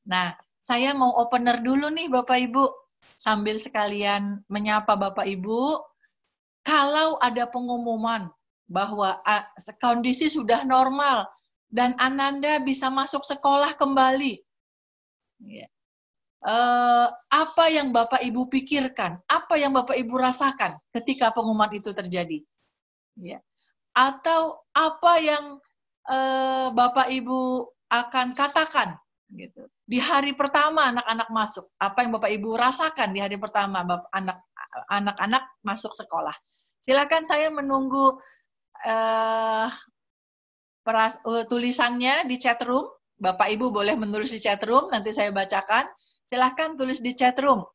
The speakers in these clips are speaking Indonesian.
Nah, saya mau opener dulu nih Bapak Ibu, sambil sekalian menyapa Bapak Ibu. Kalau ada pengumuman bahwa kondisi sudah normal dan Ananda bisa masuk sekolah kembali, apa yang Bapak Ibu pikirkan, apa yang Bapak Ibu rasakan ketika pengumuman itu terjadi? Ya. Atau apa yang Bapak Ibu akan katakan gitu. Di hari pertama anak-anak masuk, apa yang Bapak Ibu rasakan di hari pertama anak-anak masuk sekolah? Silakan, saya menunggu tulisannya di chat room. Bapak Ibu boleh menulis di chat room, nanti saya bacakan. Silahkan tulis di chat room.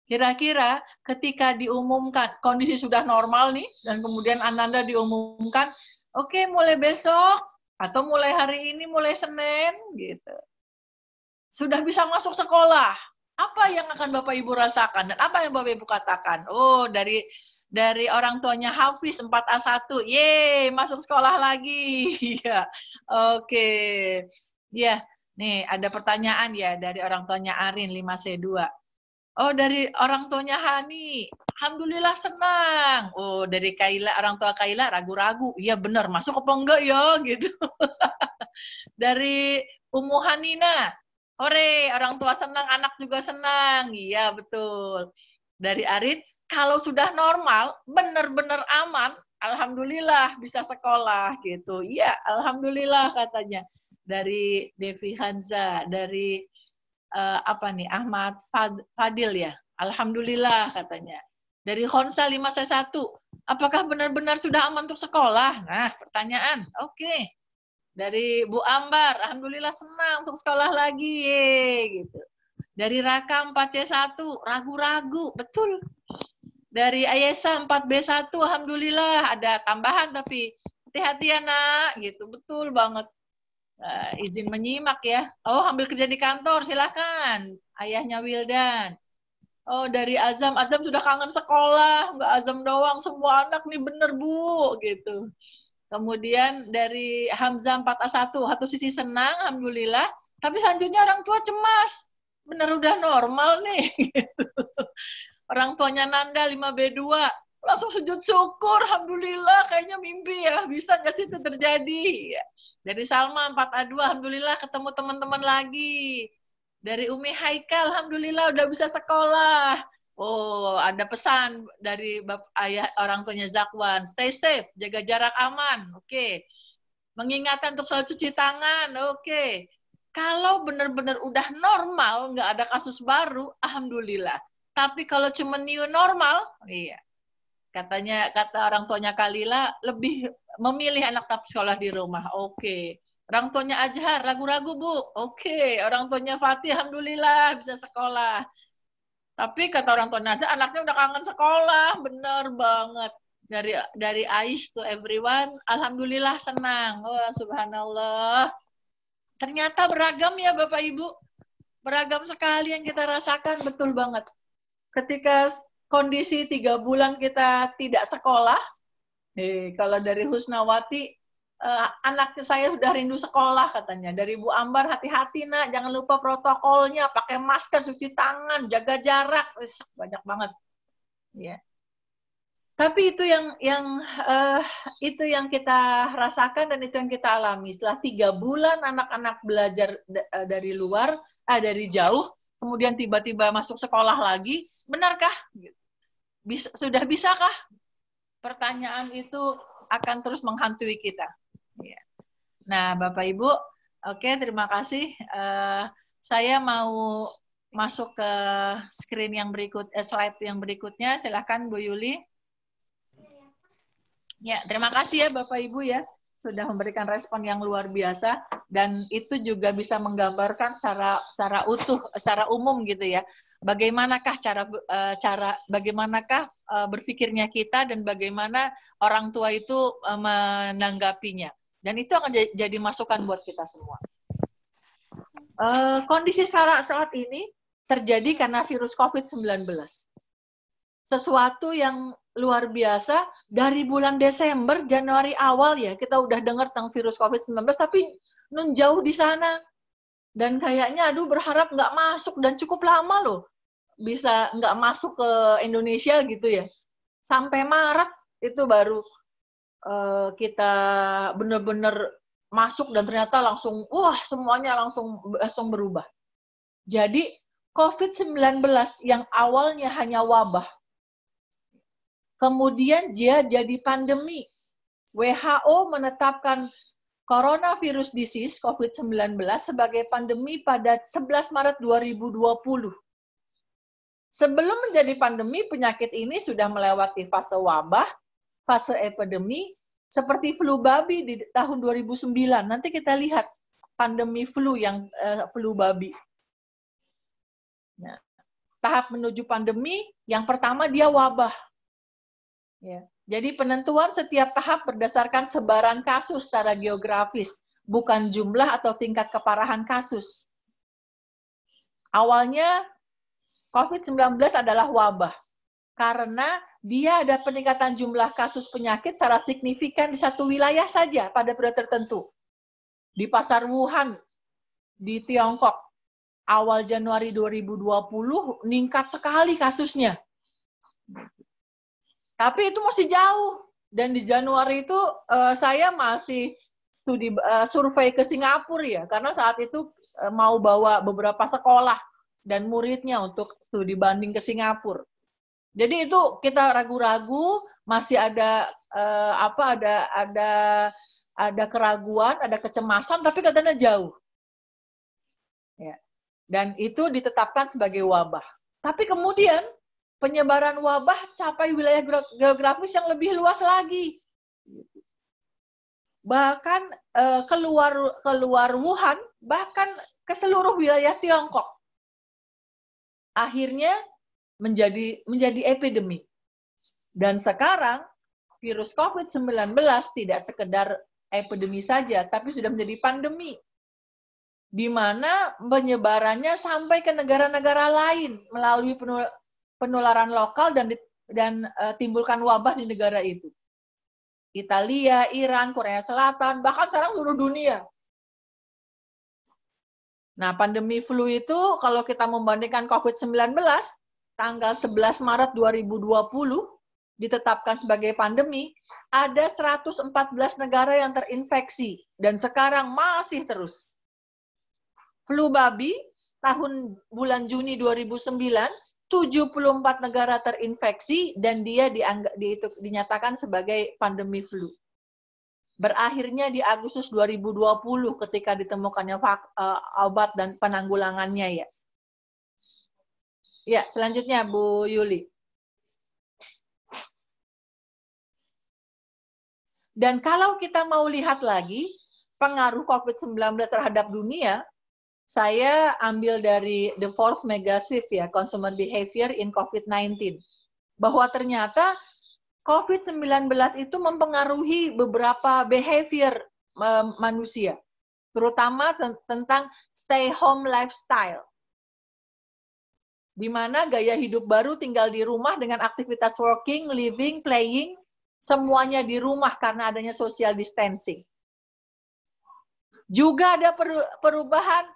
Kira-kira ketika diumumkan kondisi sudah normal nih, dan kemudian Ananda diumumkan, oke, mulai besok atau mulai hari ini, mulai Senin, gitu, sudah bisa masuk sekolah. Apa yang akan Bapak Ibu rasakan dan apa yang Bapak Ibu katakan? Oh, dari orang tuanya Hafiz 4A1, yeay, masuk sekolah lagi. Ya, oke. Ya, nih ada pertanyaan ya dari orang tuanya Arin 5C2. Oh, dari orang tuanya Hani, alhamdulillah senang. Oh, dari Kaila, orang tua Kaila ragu-ragu. Iya benar, masuk apa enggak ya gitu. Dari Ummu Hanina, hore, orang tua senang, anak juga senang. Iya, betul. Dari Arin, kalau sudah normal, benar-benar aman, alhamdulillah bisa sekolah gitu. Iya, alhamdulillah katanya. Dari Devi Hanza, dari Ahmad Fadil ya. Alhamdulillah katanya. Dari Khonsa 5C1, apakah benar-benar sudah aman untuk sekolah? Nah, pertanyaan. Oke. Dari Bu Ambar, alhamdulillah senang untuk sekolah lagi, gitu. Dari Raka 4C1, ragu-ragu, betul. Dari Ayesa 4B1, alhamdulillah ada tambahan tapi hati-hati ya nak, gitu, betul banget. Izin menyimak ya. Oh, ambil kerja di kantor, silakan. Ayahnya Wildan. Oh, dari Azam sudah kangen sekolah, nggak Azam doang, semua anak nih bener Bu, gitu. Kemudian dari Hamzah 4A1, satu sisi senang, alhamdulillah, tapi selanjutnya orang tua cemas. Bener udah normal nih. Gitu. Orang tuanya Nanda 5B2, langsung sujud syukur, alhamdulillah, kayaknya mimpi ya, bisa nggak sih itu terjadi? Dari Salma 4A2, alhamdulillah ketemu teman-teman lagi. Dari Umi Haikal, alhamdulillah udah bisa sekolah. Oh, ada pesan dari ayah orang tuanya Zakwan, stay safe, jaga jarak aman. Oke. Mengingatkan untuk selalu cuci tangan. Oke. Kalau benar-benar udah normal, nggak ada kasus baru, alhamdulillah. Tapi kalau cuma new normal, iya. Kata orang tuanya Kalila lebih memilih anak tetap sekolah di rumah. Oke. Orang tuanya Ajhar ragu-ragu Bu. Oke. Orang tuanya Fatih alhamdulillah bisa sekolah. Tapi kata orang tuanya Ajhar anaknya udah kangen sekolah. Bener banget. Dari Aish to everyone, alhamdulillah senang. Wah, subhanallah. Ternyata beragam ya Bapak Ibu. Beragam sekali yang kita rasakan, betul banget. Ketika kondisi 3 bulan kita tidak sekolah, kalau dari Husnawati, anak saya sudah rindu sekolah katanya. Dari Bu Ambar, hati-hati nak, jangan lupa protokolnya, pakai masker, cuci tangan, jaga jarak, banyak banget. Ya. Tapi itu yang kita rasakan dan itu yang kita alami. Setelah 3 bulan anak-anak belajar dari luar, dari jauh, kemudian tiba-tiba masuk sekolah lagi, benarkah? Sudah bisakah? Pertanyaan itu akan terus menghantui kita. Nah, Bapak Ibu, oke, terima kasih. Saya mau masuk ke screen yang slide yang berikutnya. Silakan Bu Yuli. Ya, terima kasih ya Bapak Ibu ya sudah memberikan respon yang luar biasa dan itu juga bisa menggambarkan secara utuh, secara umum gitu ya. Bagaimanakah bagaimanakah berpikirnya kita dan bagaimana orang tua itu menanggapinya. Dan itu akan jadi masukan buat kita semua. Kondisi saat ini terjadi karena virus COVID-19. Sesuatu yang luar biasa dari bulan Desember, Januari awal ya, kita udah dengar tentang virus COVID-19, tapi nun jauh di sana. Dan kayaknya aduh berharap nggak masuk, dan cukup lama loh bisa nggak masuk ke Indonesia gitu ya. Sampai Maret itu baru kita benar-benar masuk, dan ternyata langsung wah semuanya langsung berubah. Jadi COVID-19 yang awalnya hanya wabah, kemudian dia jadi pandemi. WHO menetapkan coronavirus disease COVID-19 sebagai pandemi pada 11 Maret 2020. Sebelum menjadi pandemi, penyakit ini sudah melewati fase wabah, fase epidemi, seperti flu babi di tahun 2009. Nanti kita lihat pandemi flu yang flu babi. Nah, tahap menuju pandemi, yang pertama dia wabah. Ya. Jadi penentuan setiap tahap berdasarkan sebaran kasus secara geografis, bukan jumlah atau tingkat keparahan kasus. Awalnya COVID-19 adalah wabah, karena dia ada peningkatan jumlah kasus penyakit secara signifikan di satu wilayah saja pada periode tertentu. Di pasar Wuhan, di Tiongkok, awal Januari 2020, meningkat sekali kasusnya. Tapi itu masih jauh. Dan di Januari itu saya masih survei ke Singapura ya, karena saat itu mau bawa beberapa sekolah dan muridnya untuk studi banding ke Singapura. Jadi itu kita ragu-ragu, masih ada ada keraguan, ada kecemasan, tapi katanya jauh. Ya. Dan itu ditetapkan sebagai wabah. Tapi kemudian penyebaran wabah capai wilayah geografis yang lebih luas lagi. Bahkan keluar Wuhan, bahkan ke seluruh wilayah Tiongkok. Akhirnya menjadi epidemi. Dan sekarang virus COVID-19 tidak sekedar epidemi saja, tapi sudah menjadi pandemi, di mana penyebarannya sampai ke negara-negara lain melalui penularan lokal dan timbulkan wabah di negara itu. Italia, Iran, Korea Selatan, bahkan sekarang seluruh dunia. Nah, pandemi flu itu kalau kita membandingkan COVID-19, tanggal 11 Maret 2020 ditetapkan sebagai pandemi, ada 114 negara yang terinfeksi dan sekarang masih terus. Flu babi tahun bulan Juni 2009, 74 negara terinfeksi dan dia dinyatakan sebagai pandemi flu. Berakhirnya di Agustus 2020 ketika ditemukannya obat dan penanggulangannya ya. Ya, selanjutnya Bu Yuli. Dan kalau kita mau lihat lagi pengaruh COVID-19 terhadap dunia, saya ambil dari The Fourth Megashift ya, Consumer Behavior in COVID-19. Bahwa ternyata COVID-19 itu mempengaruhi beberapa behavior manusia, terutama tentang stay home lifestyle. Di mana gaya hidup baru tinggal di rumah dengan aktivitas working, living, playing, semuanya di rumah karena adanya social distancing. Juga ada perubahan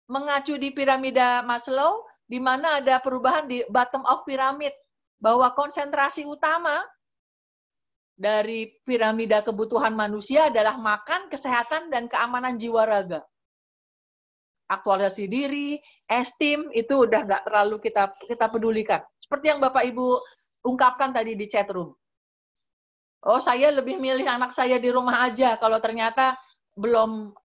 mengacu di piramida Maslow, di mana ada perubahan di bottom of pyramid, bahwa konsentrasi utama dari piramida kebutuhan manusia adalah makan, kesehatan, dan keamanan jiwa raga. Aktualisasi diri, esteem, itu udah nggak terlalu kita pedulikan. Seperti yang Bapak Ibu ungkapkan tadi di chat room. Oh, saya lebih milih anak saya di rumah aja kalau ternyata belum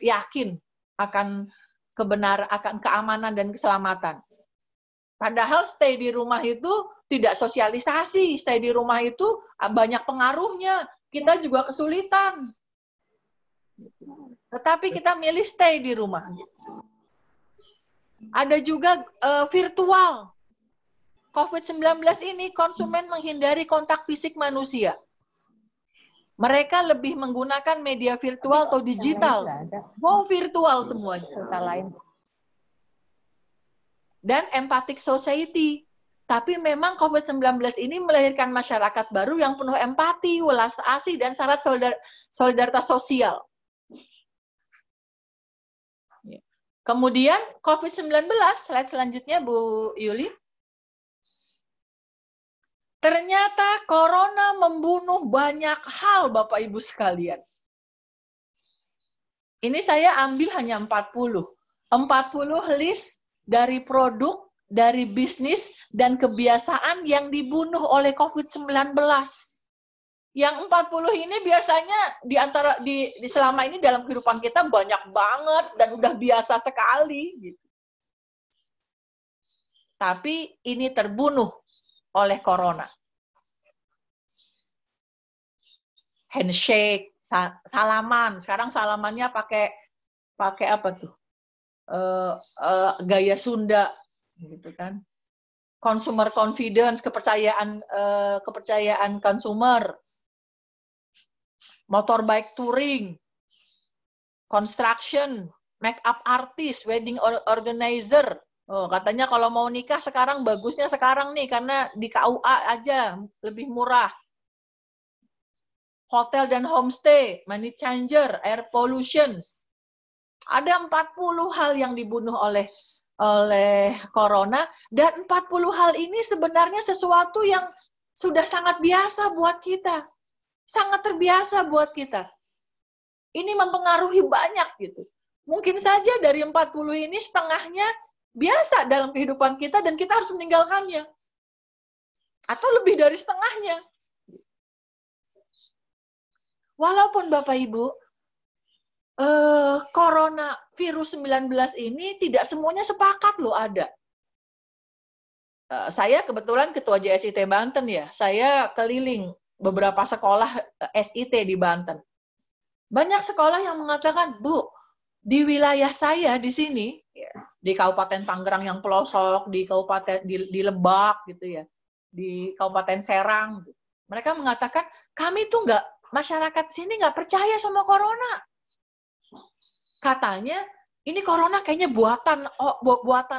yakin akan keamanan dan keselamatan. Padahal stay di rumah itu tidak sosialisasi, stay di rumah itu banyak pengaruhnya. Kita juga kesulitan. Tetapi kita milih stay di rumah. Ada juga virtual. COVID-19 ini konsumen menghindari kontak fisik manusia. Mereka lebih menggunakan media virtual atau digital. Mau virtual semuanya. Dan empathic society. Tapi memang COVID-19 ini melahirkan masyarakat baru yang penuh empati, welas asih, dan syarat solidaritas sosial. Kemudian COVID-19, slide selanjutnya Bu Yuli. Ternyata corona membunuh banyak hal Bapak Ibu sekalian. Ini saya ambil hanya 40. 40 list dari produk, dari bisnis, dan kebiasaan yang dibunuh oleh COVID-19. Yang 40 ini biasanya selama ini dalam kehidupan kita banyak banget dan udah biasa sekali. Gitu. Tapi ini terbunuh oleh corona. Handshake, salaman. Sekarang salamannya pakai apa tuh? Gaya Sunda, gitu kan? Consumer confidence, kepercayaan consumer. Motorbike touring, construction, make-up artist, wedding organizer. Oh, katanya kalau mau nikah sekarang bagusnya sekarang nih karena di KUA aja lebih murah. Hotel dan homestay, money changer, air pollution. Ada 40 hal yang dibunuh oleh corona, dan 40 hal ini sebenarnya sesuatu yang sudah sangat biasa buat kita. Sangat terbiasa buat kita. Ini mempengaruhi banyak gitu. Mungkin saja dari 40 ini setengahnya biasa dalam kehidupan kita dan kita harus meninggalkannya. Atau lebih dari setengahnya. Walaupun Bapak Ibu, corona virus 19 ini tidak semuanya sepakat loh ada. Saya kebetulan ketua JSIT Banten ya. Saya keliling beberapa sekolah SIT di Banten. Banyak sekolah yang mengatakan, Bu, di wilayah saya di sini, di Kabupaten Tangerang yang pelosok, di Kabupaten di Lebak gitu ya, di Kabupaten Serang, mereka mengatakan kami tuh masyarakat sini nggak percaya sama corona. Katanya ini corona kayaknya buatan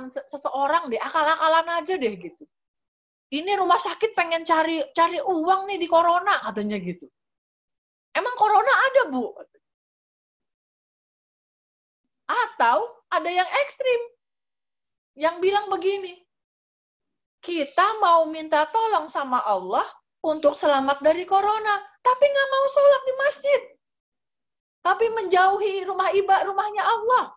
seseorang deh, akal-akalan aja deh gitu. Ini rumah sakit pengen cari uang nih di corona, katanya gitu. Emang corona ada, Bu? Atau ada yang ekstrim, yang bilang begini, kita mau minta tolong sama Allah untuk selamat dari corona, tapi nggak mau sholat di masjid. Tapi menjauhi rumahnya Allah.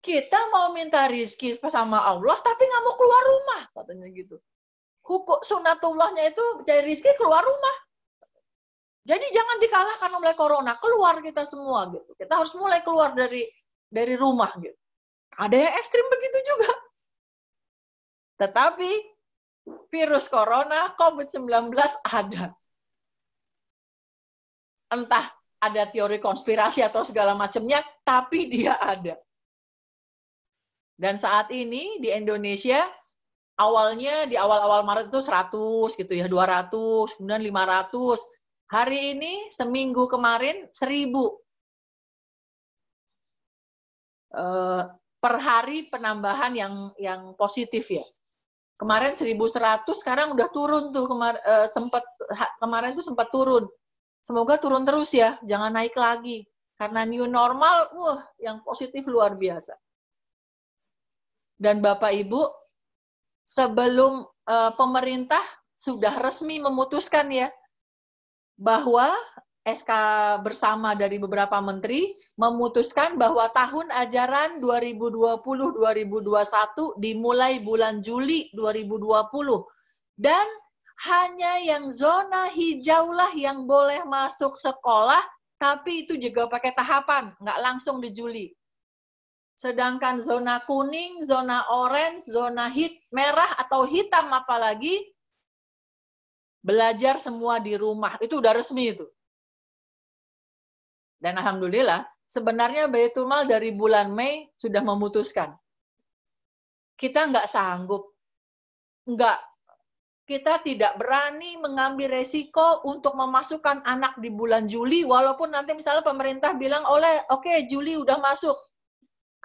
Kita mau minta rizki sama Allah, tapi nggak mau keluar rumah, katanya gitu. Hukum sunatullahnya itu cari rizki keluar rumah. Jadi jangan dikalahkan oleh corona, keluar kita semua gitu. Kita harus mulai keluar dari rumah gitu. Ada yang ekstrim begitu juga. Tetapi virus corona, COVID-19 ada. Entah ada teori konspirasi atau segala macamnya, tapi dia ada. Dan saat ini di Indonesia, awalnya di awal-awal Maret itu 100 gitu ya, 200, kemudian 500. Hari ini seminggu kemarin 1000. Per hari penambahan yang positif ya. Kemarin 1100, sekarang udah turun tuh, kemarin tuh sempat turun. Semoga turun terus ya, jangan naik lagi. Karena new normal, yang positif luar biasa. Dan Bapak Ibu, sebelum pemerintah sudah resmi memutuskan ya, bahwa SK bersama dari beberapa menteri memutuskan bahwa tahun ajaran 2020-2021 dimulai bulan Juli 2020. Dan hanya yang zona hijau lah yang boleh masuk sekolah, tapi itu juga pakai tahapan, nggak langsung di Juli. Sedangkan zona kuning, zona orange, zona merah atau hitam apalagi, belajar semua di rumah. Itu udah resmi itu. Dan alhamdulillah, sebenarnya Baitul Mal dari bulan Mei sudah memutuskan. Kita nggak sanggup. Kita tidak berani mengambil resiko untuk memasukkan anak di bulan Juli, walaupun nanti misalnya pemerintah bilang, oke, Juli udah masuk.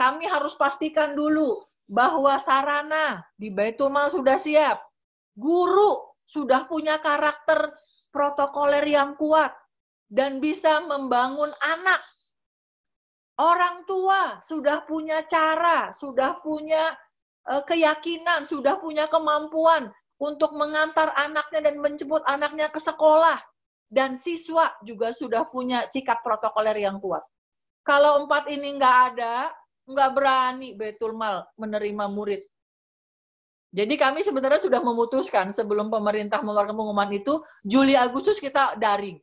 Kami harus pastikan dulu bahwa sarana di Baitul Mal sudah siap. Guru sudah punya karakter protokoler yang kuat dan bisa membangun anak. Orang tua sudah punya cara, sudah punya keyakinan, sudah punya kemampuan untuk mengantar anaknya dan menjemput anaknya ke sekolah. Dan siswa juga sudah punya sikap protokoler yang kuat. Kalau 4 ini nggak ada, nggak berani Baitul Mal menerima murid. Jadi kami sebenarnya sudah memutuskan sebelum pemerintah mengeluarkan pengumuman itu, Juli Agustus kita daring.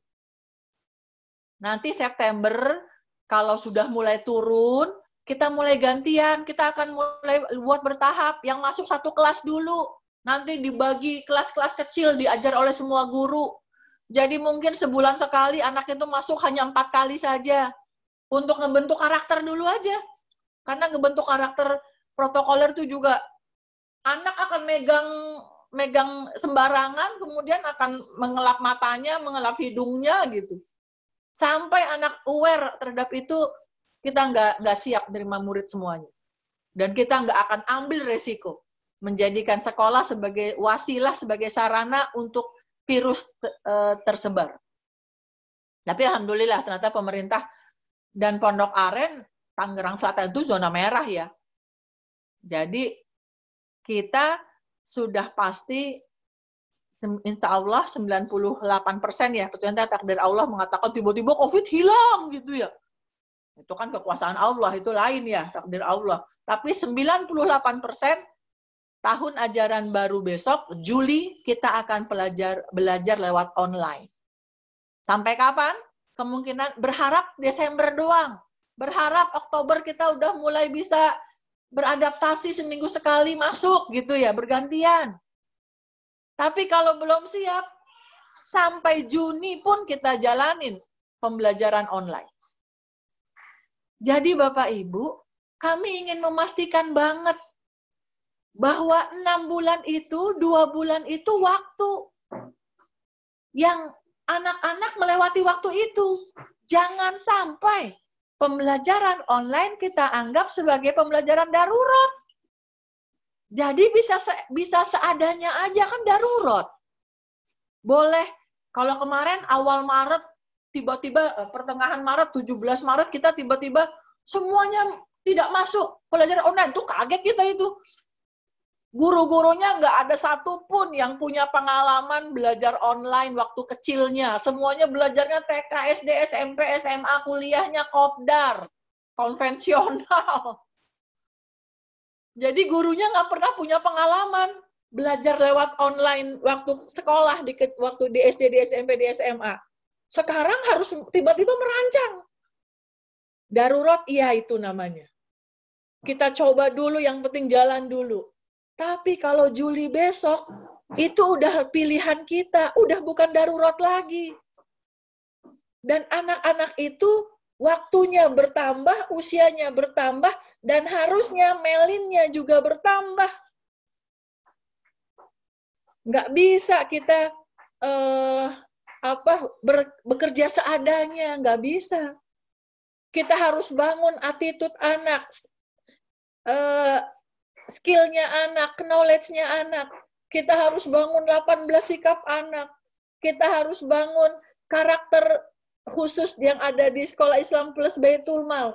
Nanti September, kalau sudah mulai turun, kita mulai gantian, kita akan mulai buat bertahap. Yang masuk 1 kelas dulu, nanti dibagi kelas-kelas kecil, diajar oleh semua guru. Jadi mungkin sebulan sekali anak itu masuk hanya 4 kali saja. Untuk ngebentuk karakter dulu aja. Karena ngebentuk karakter protokoler itu juga anak akan megang sembarangan, kemudian akan mengelap matanya, mengelap hidungnya gitu. Sampai anak aware terhadap itu, kita nggak siap menerima murid semuanya. Dan kita nggak akan ambil resiko menjadikan sekolah sebagai wasilah, sebagai sarana untuk virus tersebar. Tapi alhamdulillah ternyata pemerintah dan Pondok Aren, Tangerang Selatan itu zona merah ya. Jadi kita sudah pasti insya Allah 98% ya, ternyata takdir Allah mengatakan tiba-tiba COVID hilang gitu ya. Itu kan kekuasaan Allah, itu lain ya, takdir Allah. Tapi 98% tahun ajaran baru besok, Juli, kita akan belajar lewat online. Sampai kapan? Kemungkinan berharap Desember doang. Berharap Oktober kita udah mulai bisa beradaptasi seminggu sekali masuk gitu ya, bergantian. Tapi kalau belum siap, sampai Juni pun kita jalanin pembelajaran online. Jadi Bapak Ibu, kami ingin memastikan banget bahwa 6 bulan itu, 2 bulan itu waktu yang anak-anak melewati waktu itu. Jangan sampai pembelajaran online kita anggap sebagai pembelajaran darurat. Jadi bisa seadanya aja, kan darurat. Boleh, kalau kemarin awal Maret, tiba-tiba pertengahan Maret, 17 Maret, kita tiba-tiba semuanya tidak masuk pelajaran online. Tuh kaget kita itu. Guru-gurunya nggak ada satupun yang punya pengalaman belajar online waktu kecilnya. Semuanya belajarnya TK, SD, SMP, SMA, kuliahnya kopdar, konvensional. Jadi gurunya nggak pernah punya pengalaman belajar lewat online waktu sekolah, waktu di SD, di SMP, di SMA. Sekarang harus tiba-tiba merancang. Darurat, iya itu namanya. Kita coba dulu, yang penting jalan dulu. Tapi kalau Juli besok, itu udah pilihan kita, udah bukan darurat lagi. Dan anak-anak itu waktunya bertambah, usianya bertambah, dan harusnya melinnya juga bertambah. Nggak bisa kita bekerja seadanya, nggak bisa. Kita harus bangun attitude anak, skill-nya anak, knowledge-nya anak. Kita harus bangun 18 sikap anak. Kita harus bangun karakter khusus yang ada di Sekolah Islam Plus Baitul Mal.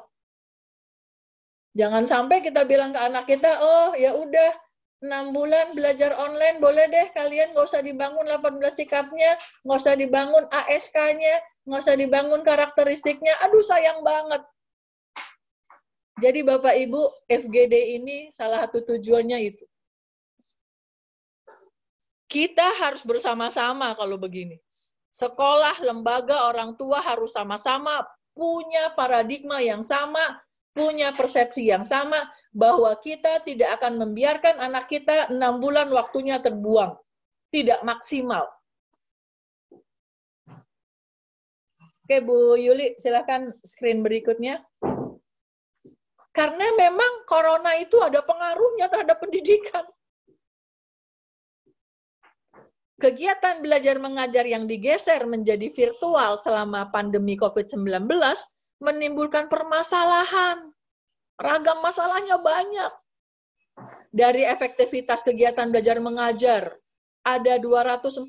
Jangan sampai kita bilang ke anak kita, oh ya udah 6 bulan belajar online, boleh deh kalian nggak usah dibangun 18 sikapnya, nggak usah dibangun ASK-nya, nggak usah dibangun karakteristiknya. Aduh sayang banget. Jadi Bapak Ibu, FGD ini salah satu tujuannya itu. Kita harus bersama-sama kalau begini. Sekolah, lembaga, orang tua harus sama-sama punya paradigma yang sama, punya persepsi yang sama, bahwa kita tidak akan membiarkan anak kita 6 bulan waktunya terbuang. Tidak maksimal. Oke Bu Yuli, silakan screen berikutnya. Karena memang corona itu ada pengaruhnya terhadap pendidikan. Kegiatan belajar mengajar yang digeser menjadi virtual selama pandemi COVID-19 menimbulkan permasalahan. Ragam masalahnya banyak. Dari efektivitas kegiatan belajar mengajar, ada 246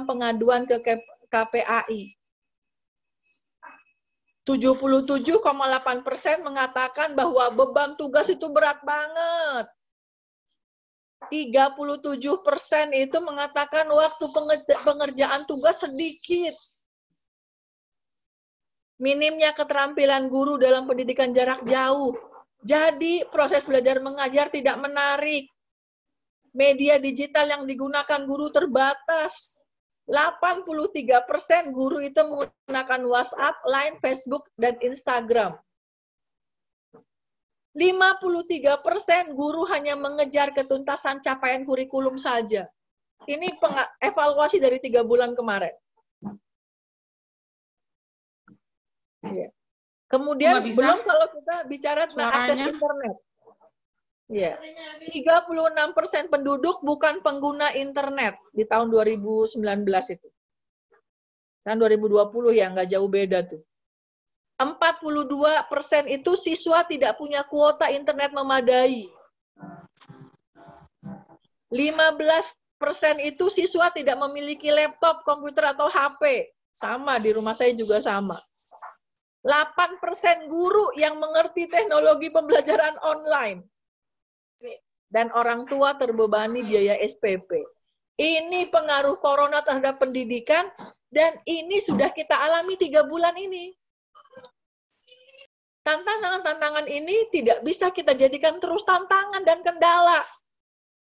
pengaduan ke KPAI. 77,8% mengatakan bahwa beban tugas itu berat banget. 37% itu mengatakan waktu pengerjaan tugas sedikit. Minimnya keterampilan guru dalam pendidikan jarak jauh. Jadi proses belajar mengajar tidak menarik. Media digital yang digunakan guru terbatas. 83% guru itu menggunakan WhatsApp, Line, Facebook, dan Instagram. 53% guru hanya mengejar ketuntasan capaian kurikulum saja. Ini evaluasi dari 3 bulan kemarin. Ya. Kemudian belum kalau kita bicara tentang akses internet. Ya. 36% penduduk bukan pengguna internet di tahun 2019 itu. Tahun 2020 ya, nggak jauh beda tuh. 42% itu siswa tidak punya kuota internet memadai. 15% itu siswa tidak memiliki laptop, komputer, atau HP. Sama, di rumah saya juga sama. 8% guru yang mengerti teknologi pembelajaran online. Dan orang tua terbebani biaya SPP. Ini pengaruh corona terhadap pendidikan, dan ini sudah kita alami 3 bulan ini. Tantangan-tantangan ini tidak bisa kita jadikan terus tantangan dan kendala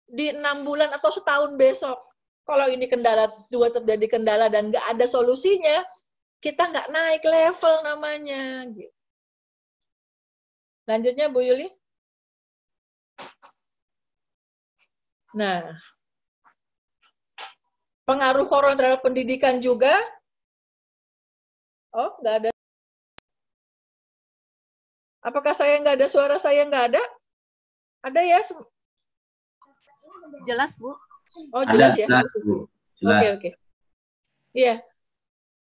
di 6 bulan atau setahun besok. Kalau ini kendala juga terjadi kendala dan nggak ada solusinya, kita nggak naik level namanya. Lanjutnya Bu Yuli. Nah, pengaruh corona terhadap pendidikan juga. Oh, nggak ada. Apakah saya nggak ada, suara saya nggak ada? Ada ya? Jelas, Bu. Oh, jelas ya? Jelas, Bu. Jelas. Oke. Iya.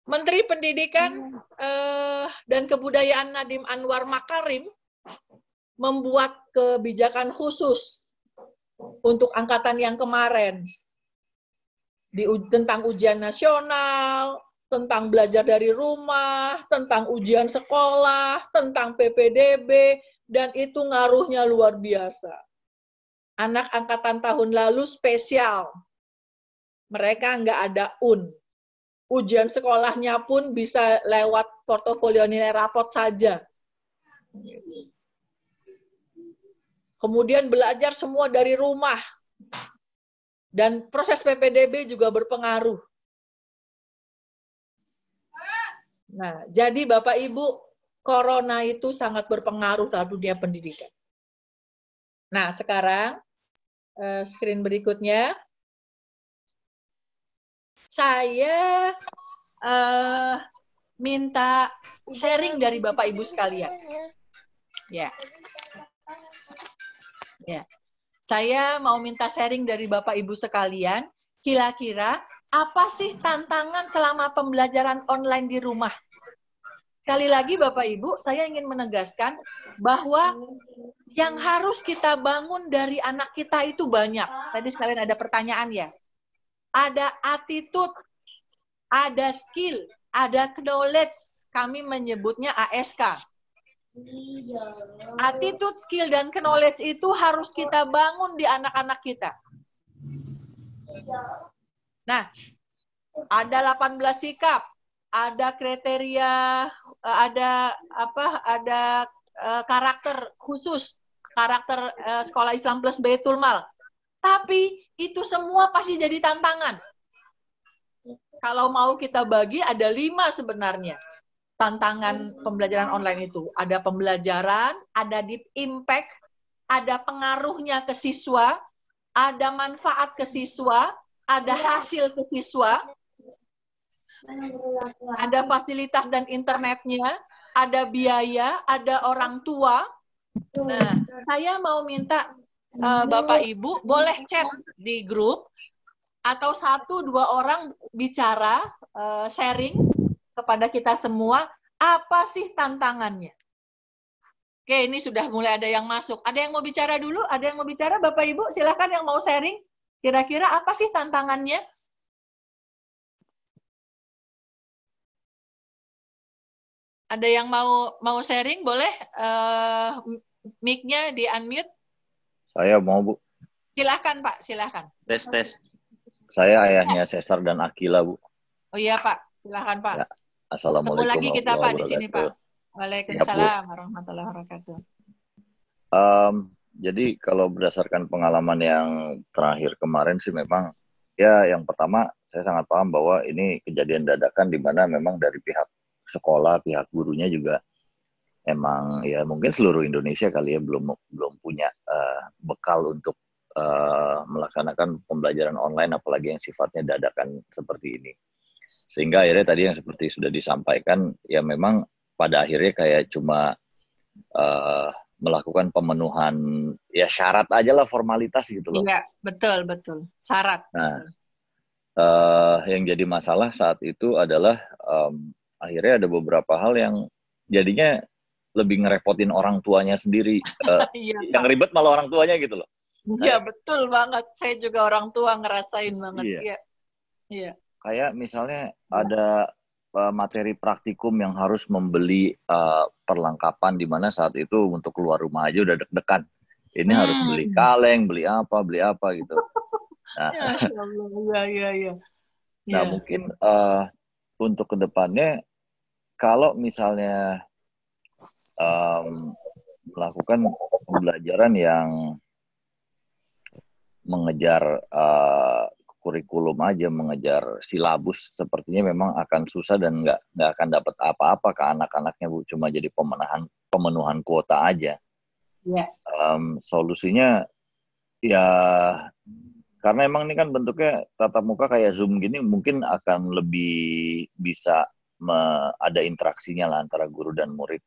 Menteri Pendidikan dan Kebudayaan Nadiem Anwar Makarim membuat kebijakan khusus untuk angkatan yang kemarin. Tentang ujian nasional, tentang belajar dari rumah, tentang ujian sekolah, tentang PPDB, dan itu ngaruhnya luar biasa. Anak angkatan tahun lalu spesial. Mereka nggak ada Ujian sekolahnya pun bisa lewat portofolio nilai rapot saja. Kemudian belajar semua dari rumah. Dan proses PPDB juga berpengaruh. Nah, jadi Bapak Ibu, corona itu sangat berpengaruh terhadap dunia pendidikan. Nah, sekarang screen berikutnya. Saya minta sharing dari Bapak Ibu sekalian. Ya. Saya mau minta sharing dari Bapak Ibu sekalian, kira-kira apa sih tantangan selama pembelajaran online di rumah? Sekali lagi Bapak Ibu, saya ingin menegaskan bahwa yang harus kita bangun dari anak kita itu banyak. Tadi sekalian ada pertanyaan ya. Ada attitude, ada skill, ada knowledge. Kami menyebutnya ASK. Attitude, skill, dan knowledge itu harus kita bangun di anak-anak kita. Nah, ada 18 sikap, ada kriteria, ada karakter khusus, karakter Sekolah Islam Plus Baitul Mal. Tapi itu semua pasti jadi tantangan. Kalau mau kita bagi ada 5 sebenarnya tantangan pembelajaran online itu. Ada pembelajaran, ada deep impact, ada pengaruhnya ke siswa, ada manfaat ke siswa, ada hasil ke siswa, ada fasilitas dan internetnya, ada biaya, ada orang tua. Nah, saya mau minta Bapak Ibu boleh chat di grup atau 1-2 orang bicara, sharing kepada kita semua, apa sih tantangannya? Oke, ini sudah mulai ada yang masuk. Ada yang mau bicara dulu? Ada yang mau bicara, Bapak Ibu? Silakan yang mau sharing. Kira-kira apa sih tantangannya? Ada yang mau sharing boleh mic-nya di unmute? Saya mau, Bu. Silahkan Pak, silahkan. Tes. Saya ayahnya Cesar dan Akila, Bu. Oh iya Pak, silahkan Pak. Ya. Assalamualaikum Ketemu lagi kita Pak di sini wabarakatuh. Pak. Waalaikumsalam warahmatullahi wabarakatuh. Jadi kalau berdasarkan pengalaman yang terakhir kemarin sih memang ya yang pertama saya sangat paham bahwa ini kejadian dadakan di mana memang dari pihak sekolah, pihak gurunya juga emang ya mungkin seluruh Indonesia kali ya belum punya bekal untuk melaksanakan pembelajaran online apalagi yang sifatnya dadakan seperti ini. Sehingga akhirnya tadi yang seperti sudah disampaikan ya memang pada akhirnya kayak cuma melakukan pemenuhan ya syarat aja lah, formalitas gitu loh. Iya, betul. Syarat. Nah, yang jadi masalah saat itu adalah akhirnya ada beberapa hal yang jadinya lebih ngerepotin orang tuanya sendiri. Yang ribet malah orang tuanya gitu loh. Iya, betul banget. Saya juga orang tua ngerasain banget. Iya. Kayak misalnya ada materi praktikum yang harus membeli perlengkapan di mana saat itu untuk keluar rumah aja udah deg-degan. Ini harus beli kaleng, beli apa gitu. Nah, iya. Nah mungkin untuk kedepannya kalau misalnya melakukan pembelajaran yang mengejar kurikulum aja, mengejar silabus, sepertinya memang akan susah dan nggak akan dapat apa-apa ke anak-anaknya, Bu. Cuma jadi pemenuhan kuota aja. Yeah. Solusinya ya karena emang ini kan bentuknya tatap muka kayak Zoom gini, mungkin akan lebih bisa ada interaksinya lah antara guru dan murid.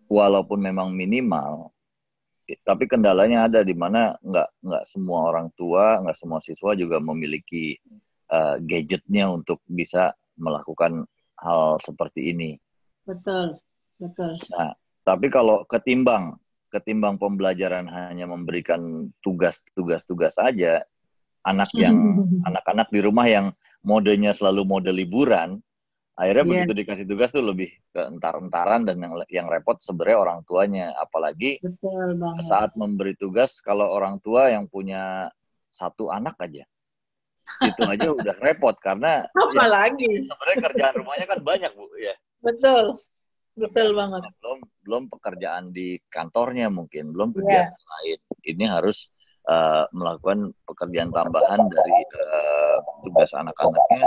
Walaupun memang minimal, tapi kendalanya ada di mana nggak semua orang tua, nggak semua siswa juga memiliki gadgetnya untuk bisa melakukan hal seperti ini. Betul. Nah, tapi kalau ketimbang pembelajaran hanya memberikan tugas-tugas saja, anak-anak di rumah yang modenya selalu mode liburan, akhirnya begitu dikasih tugas tuh lebih ke entar-entaran dan yang repot sebenarnya orang tuanya. Apalagi saat memberi tugas kalau orang tua yang punya satu anak aja, itu aja udah repot karena apalagi sebenarnya kerjaan rumahnya kan banyak, Bu, ya. Betul banget. Belum pekerjaan di kantornya mungkin, belum kegiatan lain. Ini harus melakukan pekerjaan tambahan dari tugas anak-anaknya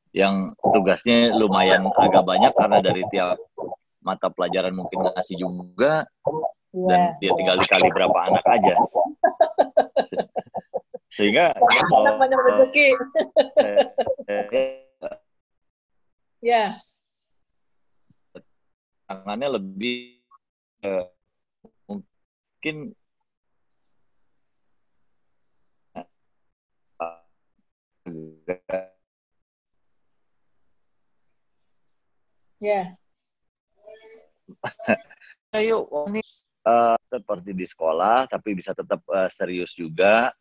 yang tugasnya lumayan agak banyak karena dari tiap mata pelajaran mungkin ngasih juga dan dia tinggal dikali berapa anak aja. Sehingga banyak rezeki. Ya. Tangannya lebih mungkin Ayo, seperti di sekolah tapi bisa tetap serius juga.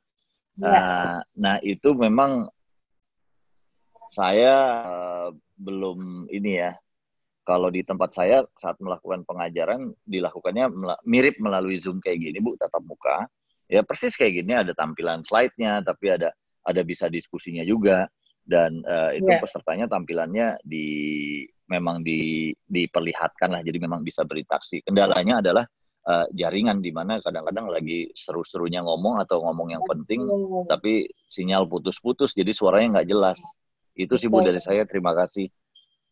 Nah itu memang saya belum ini ya. Kalau di tempat saya saat melakukan pengajaran dilakukannya mirip melalui Zoom kayak gini, Bu, tatap muka. Ya persis kayak gini, ada tampilan slide-nya, tapi ada bisa diskusinya juga. Dan itu pesertanya tampilannya memang diperlihatkan lah, jadi memang bisa berinteraksi. Kendalanya adalah jaringan, di mana kadang-kadang lagi seru-serunya ngomong atau ngomong yang penting, tapi sinyal putus-putus, jadi suaranya nggak jelas. Itu sih, Bu, dari saya. Terima kasih.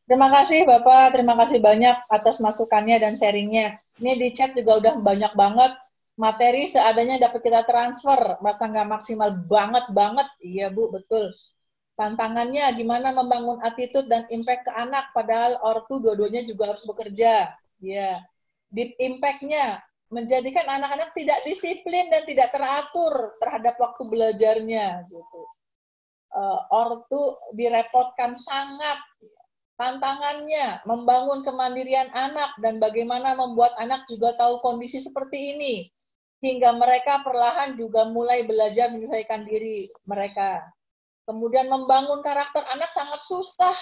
Terima kasih Bapak, terima kasih banyak atas masukannya dan sharingnya. Ini di chat juga udah banyak banget materi seadanya dapat kita transfer, masa nggak maksimal banget. Iya Bu, betul. Tantangannya gimana membangun attitude dan impact ke anak, padahal ortu dua-duanya juga harus bekerja. Ya, deep impact-nya menjadikan anak-anak tidak disiplin dan tidak teratur terhadap waktu belajarnya. Gitu. Ortu direpotkan sangat. Tantangannya membangun kemandirian anak dan bagaimana membuat anak juga tahu kondisi seperti ini hingga mereka perlahan juga mulai belajar menyelesaikan diri mereka. Kemudian membangun karakter anak sangat susah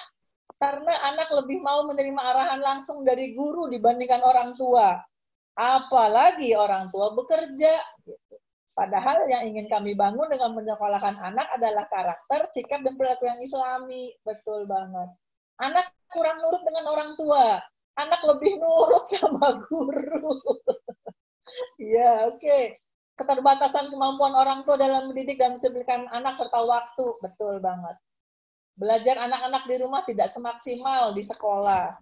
Karena anak lebih mau menerima arahan langsung dari guru dibandingkan orang tua. Apalagi orang tua bekerja. Gitu. Padahal yang ingin kami bangun dengan menyekolahkan anak adalah karakter, sikap, dan perilaku yang islami. Betul banget. Anak kurang nurut dengan orang tua. Anak lebih nurut sama guru. Ya, oke. Keterbatasan kemampuan orang tua dalam mendidik dan mencerminkan anak serta waktu. Betul banget. Belajar anak-anak di rumah tidak semaksimal di sekolah.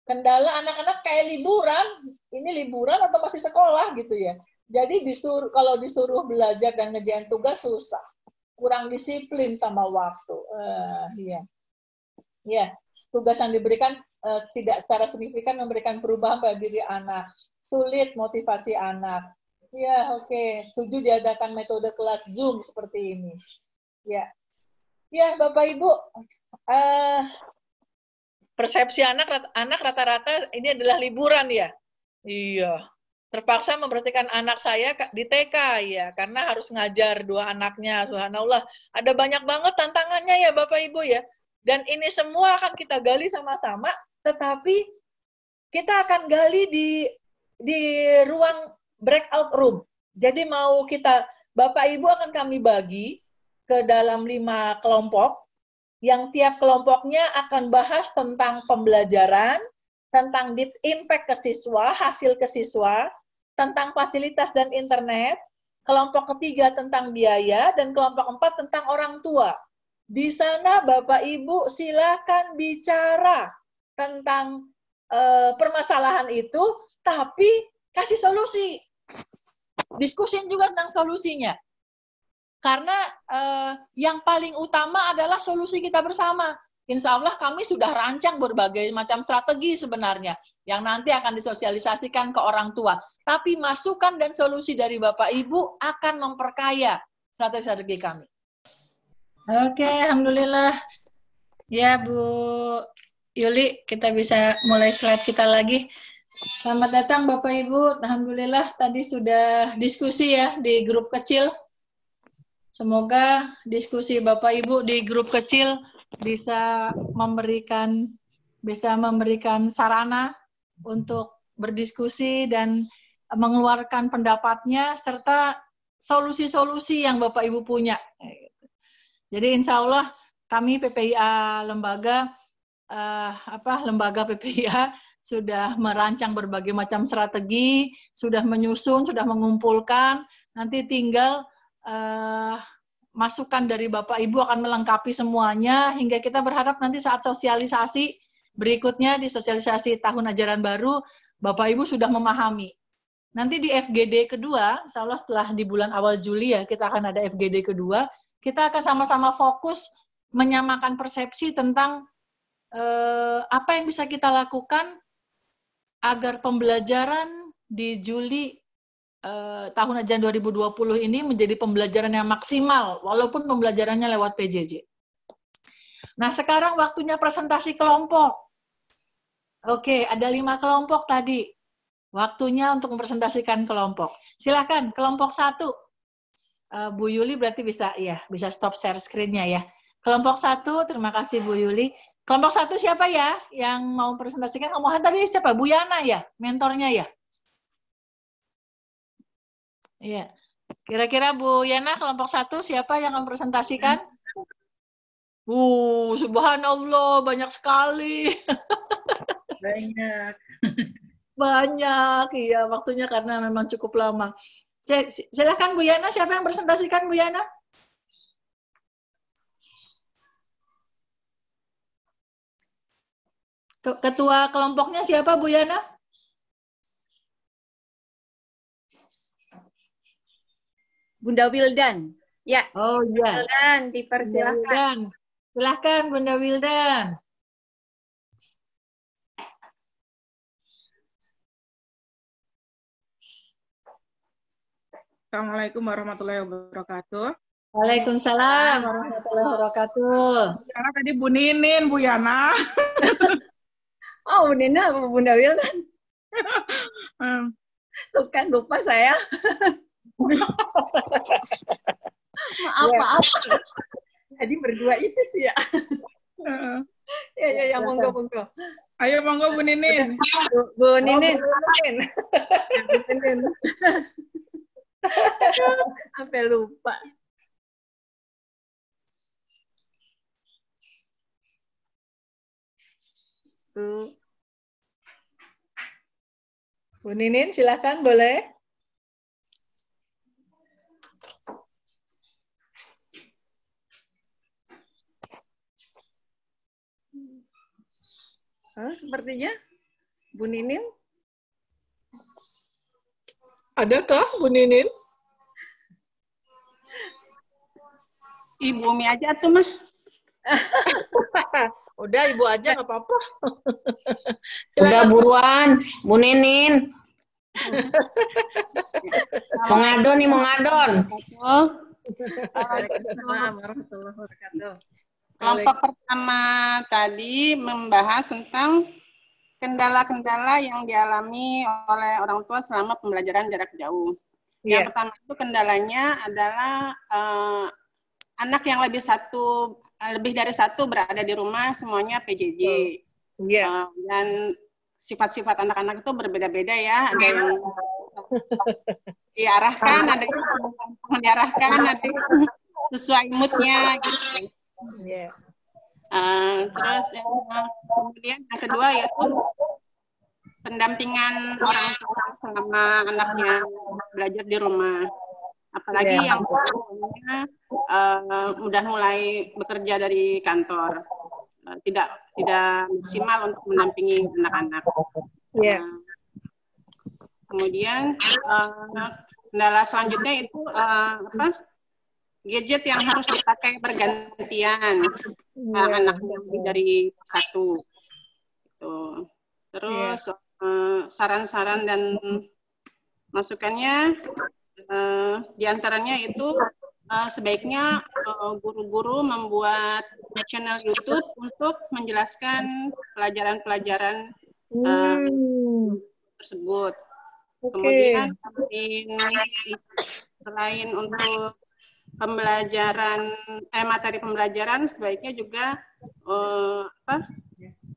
Kendala anak-anak kayak liburan. Ini liburan atau masih sekolah gitu ya. Jadi kalau disuruh belajar dan ngerjain tugas susah. Kurang disiplin sama waktu. Iya. Ya, tugas yang diberikan tidak secara signifikan memberikan perubahan pada diri anak. Sulit motivasi anak. Ya, oke. Setuju diadakan metode kelas Zoom seperti ini. Ya. Ya, Bapak Ibu. Persepsi anak rata-rata ini adalah liburan ya. Iya. Terpaksa memperhatikan anak saya di TK ya, karena harus ngajar 2 anaknya. Subhanallah. Ada banyak banget tantangannya ya Bapak Ibu ya. Dan ini semua akan kita gali sama-sama, tetapi kita akan gali di ruang breakout room. Jadi Bapak Ibu akan kami bagi ke dalam 5 kelompok, yang tiap kelompoknya akan bahas tentang pembelajaran, tentang impact ke siswa, hasil ke siswa, tentang fasilitas dan internet, kelompok ketiga tentang biaya, dan kelompok 4 tentang orang tua. Di sana Bapak Ibu silakan bicara tentang permasalahan itu, tapi kasih solusi. Diskusin juga tentang solusinya. Karena yang paling utama adalah solusi kita bersama. Insya Allah kami sudah rancang berbagai macam strategi sebenarnya, yang nanti akan disosialisasikan ke orang tua. Tapi masukan dan solusi dari Bapak Ibu akan memperkaya strategi-strategi kami. Oke, Alhamdulillah. Ya, Bu Yuli, kita bisa mulai slide kita lagi. Selamat datang Bapak Ibu. Alhamdulillah tadi sudah diskusi ya di grup kecil. Semoga diskusi Bapak Ibu di grup kecil bisa memberikan sarana untuk berdiskusi dan mengeluarkan pendapatnya serta solusi-solusi yang Bapak Ibu punya. Jadi insya Allah kami PPIA lembaga PPIA sudah merancang berbagai macam strategi, sudah menyusun, sudah mengumpulkan, nanti tinggal masukan dari Bapak Ibu akan melengkapi semuanya, hingga kita berharap nanti saat sosialisasi berikutnya di sosialisasi tahun ajaran baru, Bapak Ibu sudah memahami. Nanti di FGD kedua, insya Allah setelah di bulan awal Juli ya, kita akan ada FGD kedua, kita akan sama-sama fokus menyamakan persepsi tentang apa yang bisa kita lakukan agar pembelajaran di Juli tahun ajaran 2020 ini menjadi pembelajaran yang maksimal, walaupun pembelajarannya lewat PJJ. Nah, sekarang waktunya presentasi kelompok. Oke, ada 5 kelompok tadi. Waktunya untuk mempresentasikan kelompok. Silakan, kelompok 1. Bu Yuli berarti bisa stop share screen-nya ya. Kelompok 1, terima kasih Bu Yuli. Kelompok 1 siapa ya yang mau presentasikan? Omongan tadi siapa? Bu Yana ya, mentornya ya? Iya. Kira-kira Bu Yana kelompok 1 siapa yang mempresentasikan? Subhanallah, banyak sekali. Banyak. Banyak, iya, waktunya karena memang cukup lama. Silakan Bu Yana, siapa yang presentasikan Bu Yana? Ketua kelompoknya siapa Bu Yana? Bunda Wildan. Ya. Oh iya. Wildan, dipersilakan. Silakan Bunda Wildan. Assalamualaikum warahmatullahi wabarakatuh. Waalaikumsalam warahmatullahi wabarakatuh. Karena tadi Bu Ninin, Bu Yana. Oh, Bu Nina, Bunda Wildan. Tuh kan lupa saya. Maaf. Jadi berdua itu sih ya. Ya, monggo, monggo. Ayo monggo Bu Ninin. Bu Ninin. Oh, Bu Ninin. Sampai lupa. Bu Ninin, silakan boleh. Sepertinya Bu Ninin. Adakah Bu Ninin? Ibu Umi aja tuh mah. Udah Ibu aja nggak apa-apa. Udah buruan, Bu Ninin. Mau ngadon nih, mau ngadon. Waalaikumsalam warahmatullahi wabarakatuh. Kelompok pertama tadi membahas tentang kendala-kendala yang dialami oleh orang tua selama pembelajaran jarak jauh. Yang pertama itu kendalanya adalah anak yang lebih dari satu berada di rumah, semuanya PJJ. Dan sifat-sifat anak-anak itu berbeda-beda ya. Ada yang diarahkan, ada yang diarahkan, ada yang sesuai moodnya gitu. Terus kemudian yang kedua yaitu pendampingan orang tua selama anaknya belajar di rumah. Apalagi yang udah mulai bekerja dari kantor, tidak maksimal untuk mendampingi anak-anak. Kemudian kendala selanjutnya itu gadget yang harus dipakai bergantian anak yang lebih dari satu. Terus saran-saran dan masukannya diantaranya itu sebaiknya guru-guru membuat channel YouTube untuk menjelaskan pelajaran-pelajaran tersebut. Kemudian selain untuk pembelajaran materi pembelajaran, sebaiknya juga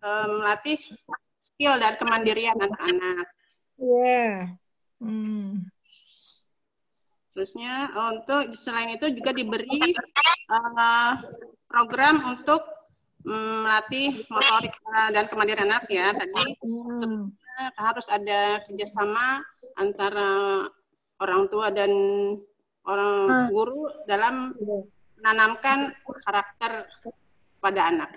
melatih skill dan kemandirian anak-anak. Terusnya untuk selain itu juga diberi program untuk melatih motorik dan kemandirian anak ya. Tadi harus ada kerjasama antara orang tua dan orang guru dalam menanamkan karakter pada anak.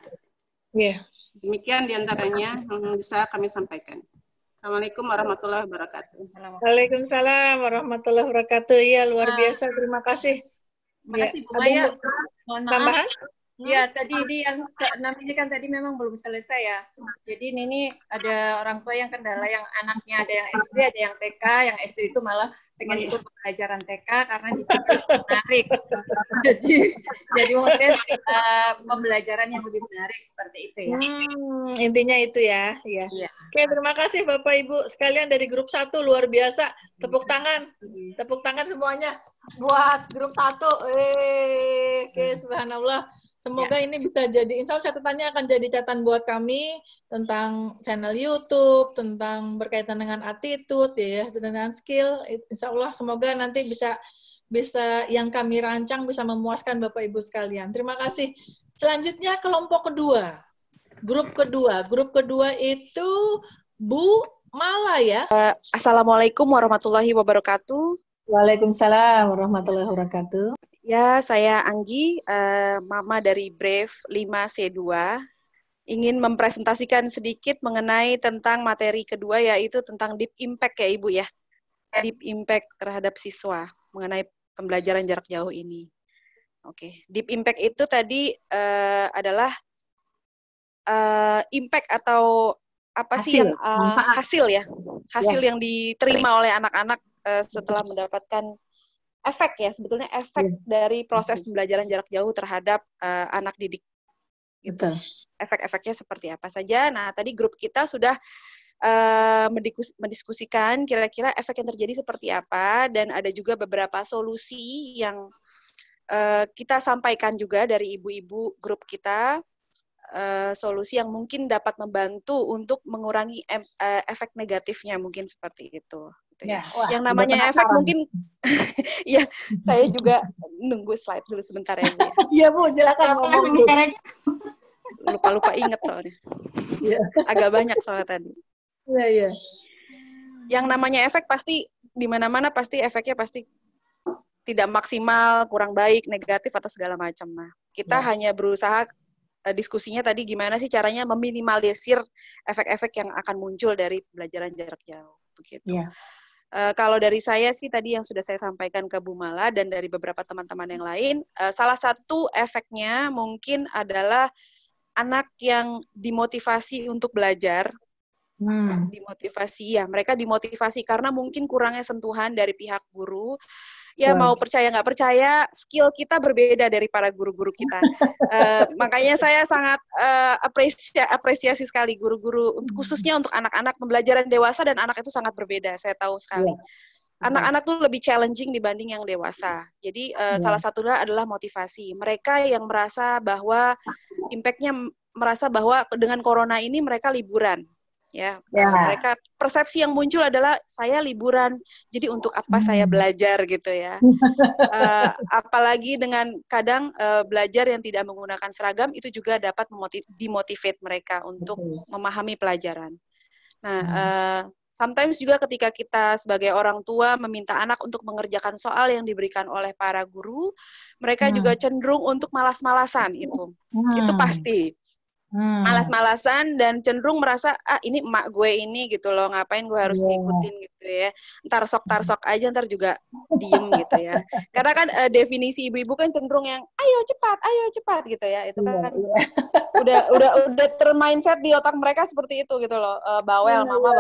Demikian diantaranya yang bisa kami sampaikan. Assalamualaikum warahmatullahi wabarakatuh. Waalaikumsalam warahmatullahi wabarakatuh. Iya, luar biasa. Terima kasih. Terima kasih Bu Maya. Mohon maaf. Tambahan? Ya, tadi ini yang ke-6 ini kan tadi memang belum selesai ya. Jadi ini ada orang tua yang kendala yang anaknya ada yang SD, ada yang TK, yang SD itu malah pengen ikut pelajaran TK karena di situ menarik. jadi mungkin pembelajaran yang lebih menarik seperti itu ya. Intinya itu ya. Oke, terima kasih Bapak Ibu sekalian dari grup 1, luar biasa. Tepuk tangan semuanya buat grup 1. Oke, subhanallah. Semoga ini bisa jadi, insya Allah catatannya akan jadi catatan buat kami tentang channel YouTube, tentang berkaitan dengan attitude, ya, dengan skill. Insya Allah semoga nanti bisa yang kami rancang bisa memuaskan Bapak Ibu sekalian. Terima kasih. Selanjutnya kelompok kedua, grup kedua itu Bu Mala ya. Assalamualaikum warahmatullahi wabarakatuh. Waalaikumsalam warahmatullahi wabarakatuh. Ya, saya Anggi, Mama dari Brave 5C2, ingin mempresentasikan sedikit mengenai tentang materi kedua, yaitu tentang deep impact ya Ibu ya. Deep impact terhadap siswa mengenai pembelajaran jarak jauh ini. Oke, deep impact itu tadi adalah impact atau apa sih yang hasil ya, hasil yang diterima oleh anak-anak setelah mendapatkan efek ya, sebetulnya efek dari proses pembelajaran jarak jauh terhadap anak didik. Gitu. Efek-efeknya seperti apa saja. Nah, tadi grup kita sudah mendiskusikan kira-kira efek yang terjadi seperti apa, dan ada juga beberapa solusi yang kita sampaikan juga dari ibu-ibu grup kita solusi yang mungkin dapat membantu untuk mengurangi efek negatifnya, mungkin seperti itu. Gitu ya. Wah, yang namanya efek mungkin, ya saya juga nunggu slide dulu sebentar ya Bu. Iya Bu, silakan ngomong Bu. Lupa inget soalnya. Agak banyak soalnya tadi. Iya. Yang namanya efek pasti di mana-mana pasti efeknya pasti tidak maksimal, kurang baik, negatif atau segala macam. Nah, kita hanya berusaha diskusinya tadi gimana sih caranya meminimalisir efek-efek yang akan muncul dari pembelajaran jarak jauh. Begitu. Kalau dari saya sih tadi yang sudah saya sampaikan ke Bu Mala dan dari beberapa teman-teman yang lain, salah satu efeknya mungkin adalah anak yang dimotivasi untuk belajar. Dimotivasi, ya mereka dimotivasi karena mungkin kurangnya sentuhan dari pihak guru. Ya mau percaya nggak percaya, skill kita berbeda dari para guru-guru kita. Makanya saya sangat apresiasi sekali guru-guru, khususnya untuk anak-anak. Pembelajaran dewasa dan anak itu sangat berbeda, saya tahu sekali. Anak-anak tuh lebih challenging dibanding yang dewasa. Jadi salah satunya adalah motivasi. Mereka yang merasa bahwa impact-nya, merasa bahwa dengan corona ini mereka liburan. Mereka persepsi yang muncul adalah saya liburan, jadi untuk apa saya belajar gitu ya. Apalagi dengan kadang belajar yang tidak menggunakan seragam itu juga dapat demotivate mereka untuk memahami pelajaran. Nah, sometimes juga ketika kita sebagai orang tua meminta anak untuk mengerjakan soal yang diberikan oleh para guru, mereka juga cenderung untuk malas-malasan itu pasti. Malas-malasan dan cenderung merasa ini emak gue ini gitu loh, ngapain gue harus ngikutin gitu ya, ntar sok aja ntar juga diem gitu ya, karena kan definisi ibu-ibu kan cenderung yang ayo cepat gitu ya, itu kan udah termindset di otak mereka seperti itu gitu loh, bawel mama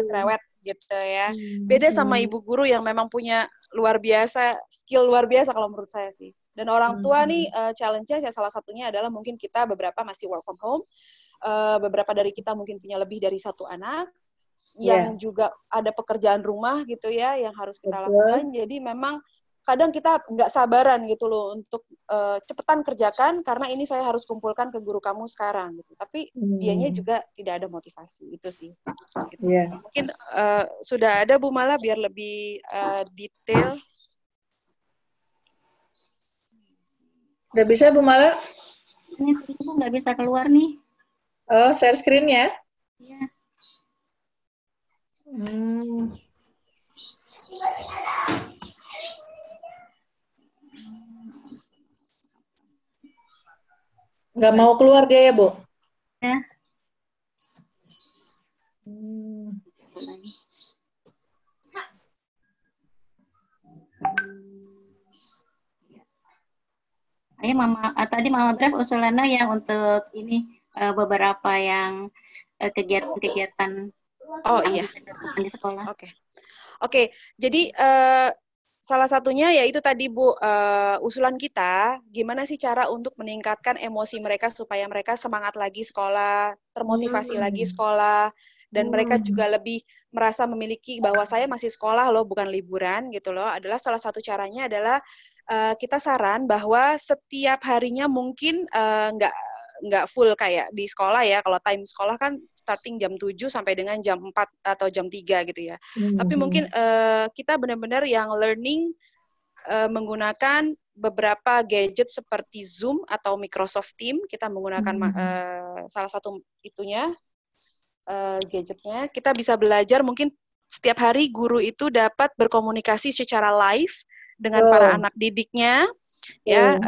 cerewet gitu ya. Beda sama ibu guru yang memang punya skill luar biasa kalau menurut saya sih. Dan orang tua nih challenge-nya salah satunya adalah mungkin kita beberapa masih work from home, beberapa dari kita mungkin punya lebih dari satu anak, yang juga ada pekerjaan rumah gitu ya, yang harus kita lakukan. Jadi memang kadang kita nggak sabaran gitu loh untuk cepetan kerjakan, karena ini saya harus kumpulkan ke guru kamu sekarang gitu. Tapi dianya juga tidak ada motivasi, itu sih. Gitu. Mungkin sudah ada Bu Mala biar lebih detail. Udah bisa Bu Mala? Ini aku nggak bisa keluar nih. Oh, share screen ya? Iya. Nggak mau keluar dia ya, Bu? Ya. Ayo tadi Mama Bref usulannya yang untuk ini beberapa yang kegiatan-kegiatan di sekolah. Oke. Jadi salah satunya yaitu tadi Bu, usulan kita gimana sih cara untuk meningkatkan emosi mereka supaya mereka semangat lagi sekolah, termotivasi lagi sekolah, dan mereka juga lebih merasa memiliki bahwa saya masih sekolah loh, bukan liburan gitu loh. Adalah salah satu caranya adalah kita saran bahwa setiap harinya mungkin nggak full kayak di sekolah ya. Kalau time sekolah kan starting jam 7 sampai dengan jam 4 atau jam 3 gitu ya. Tapi mungkin kita benar-benar yang learning menggunakan beberapa gadget seperti Zoom atau Microsoft Teams. Kita menggunakan salah satu itunya, gadgetnya. Kita bisa belajar mungkin setiap hari guru itu dapat berkomunikasi secara live dengan para anak didiknya, ya,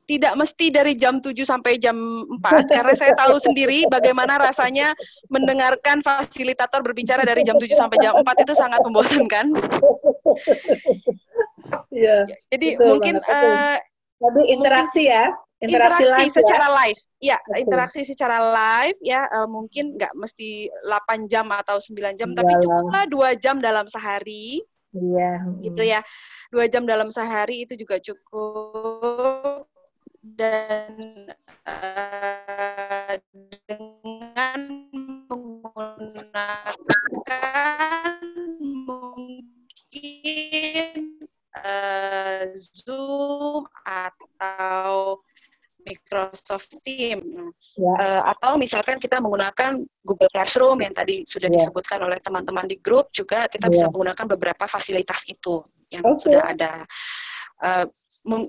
tidak mesti dari jam 7 sampai jam 4, karena saya tahu sendiri bagaimana rasanya mendengarkan fasilitator berbicara dari jam 7 sampai jam 4 itu sangat membosankan. Iya. Jadi mungkin tapi interaksi ya, interaksi live secara ya? live. Ya, interaksi secara live ya, mungkin nggak mesti 8 jam atau 9 jam, tapi cukuplah 2 jam dalam sehari. Iya. Gitu ya. 2 jam dalam sehari itu juga cukup, dan dengan menggunakan mungkin Zoom atau Microsoft Teams. Atau misalkan kita menggunakan Google Classroom yang tadi sudah disebutkan oleh teman-teman di grup, juga kita bisa menggunakan beberapa fasilitas itu yang sudah ada.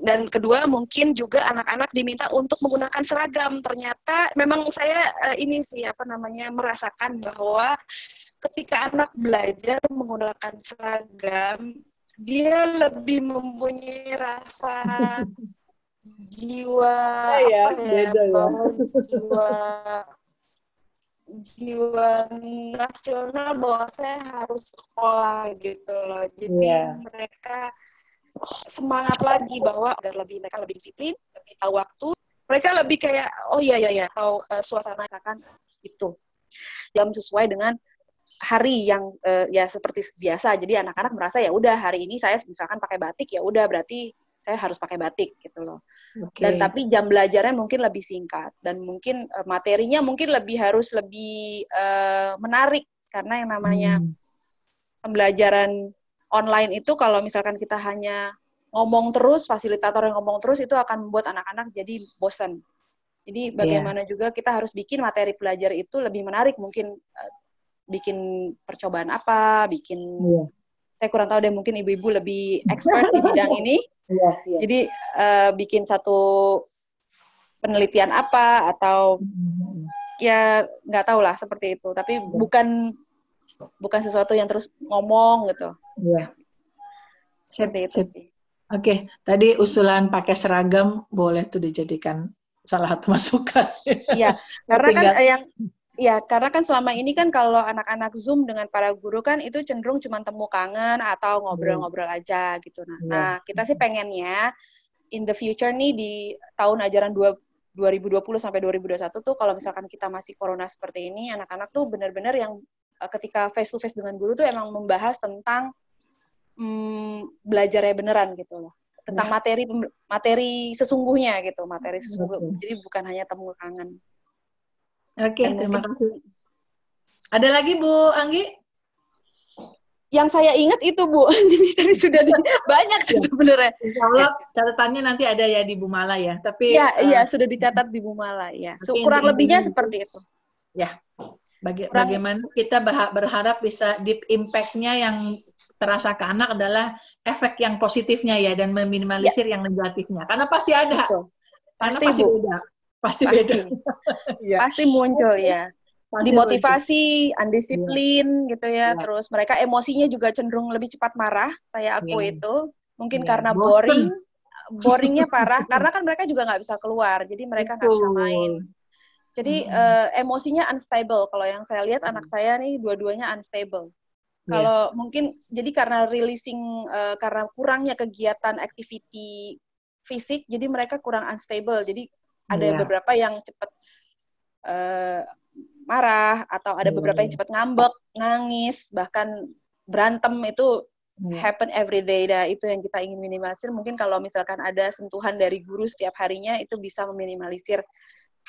Dan kedua, mungkin juga anak-anak diminta untuk menggunakan seragam. Ternyata memang saya merasakan bahwa ketika anak belajar menggunakan seragam, dia lebih mempunyai rasa jiwa jiwa nasional bahwa saya harus sekolah gitu loh. Jadi mereka semangat lagi bahwa agar mereka lebih disiplin, lebih tahu waktu. Mereka lebih kayak tahu suasana kan itu. Jam sesuai dengan hari yang seperti biasa. Jadi anak-anak merasa ya udah hari ini saya misalkan pakai batik, ya udah berarti saya harus pakai batik gitu loh. Dan tapi jam belajarnya mungkin lebih singkat dan mungkin materinya mungkin harus lebih menarik, karena yang namanya pembelajaran online itu kalau misalkan kita hanya ngomong terus, fasilitator yang ngomong terus, itu akan membuat anak-anak jadi bosan. Jadi bagaimana juga kita harus bikin materi belajar itu lebih menarik, mungkin bikin percobaan apa, saya kurang tahu deh, mungkin ibu-ibu lebih expert di bidang ini. Jadi bikin satu penelitian apa, atau ya nggak tahu lah seperti itu. Tapi bukan sesuatu yang terus ngomong gitu. Seperti itu sih. Oke, tadi usulan pakai seragam boleh tuh dijadikan salah satu masukan. Iya, karena kan selama ini kan kalau anak-anak Zoom dengan para guru kan itu cenderung cuma temu kangen atau ngobrol-ngobrol aja gitu. Nah, kita sih pengennya in the future nih di tahun ajaran 2020 sampai 2021 tuh kalau misalkan kita masih corona seperti ini, anak-anak tuh benar-benar yang ketika face to face dengan guru tuh emang membahas tentang belajarnya beneran gitu loh, tentang materi sesungguhnya gitu, jadi bukan hanya temu kangen. Oke, terima kasih. Ada lagi Bu Anggi? Yang saya ingat itu Bu, jadi tadi sudah banyak sebenarnya. Insya Allah catatannya nanti ada ya di Bu Mala ya. Tapi iya sudah dicatat di Bu Mala ya. Kurang lebihnya seperti itu. Ya. Bagaimana kita berharap bisa deep impact-nya yang terasa ke anak adalah efek yang positifnya ya, dan meminimalisir yang negatifnya. Karena pasti ada. Karena pasti beda. Pasti beda. Pasti muncul ya. Dimotivasi, undisiplin gitu ya. Terus mereka emosinya juga cenderung lebih cepat marah. Saya akui itu. Mungkin karena boringnya parah. Karena kan mereka juga nggak bisa keluar. Jadi mereka nggak bisa main. Jadi emosinya unstable. Kalau yang saya lihat anak saya nih dua-duanya unstable. Kalau mungkin jadi karena karena kurangnya kegiatan activity fisik, jadi mereka kurang unstable. Jadi ada beberapa yang cepat marah, atau ada beberapa yang cepat ngambek, nangis, bahkan berantem, itu happen every day. Itu yang kita ingin minimalisir. Mungkin kalau misalkan ada sentuhan dari guru setiap harinya, itu bisa meminimalisir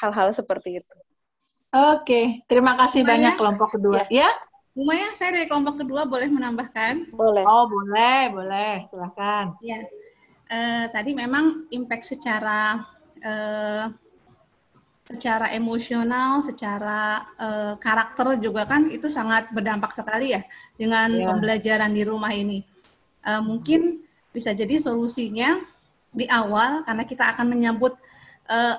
hal-hal seperti itu. Oke, terima kasih banyak kelompok kedua. Ya? Bu Maya, saya dari kelompok kedua boleh menambahkan? Boleh. Oh, boleh. Silakan. Ya, tadi memang impact secara emosional, secara karakter juga kan itu sangat berdampak sekali ya dengan pembelajaran di rumah ini. Mungkin bisa jadi solusinya di awal, karena kita akan menyambut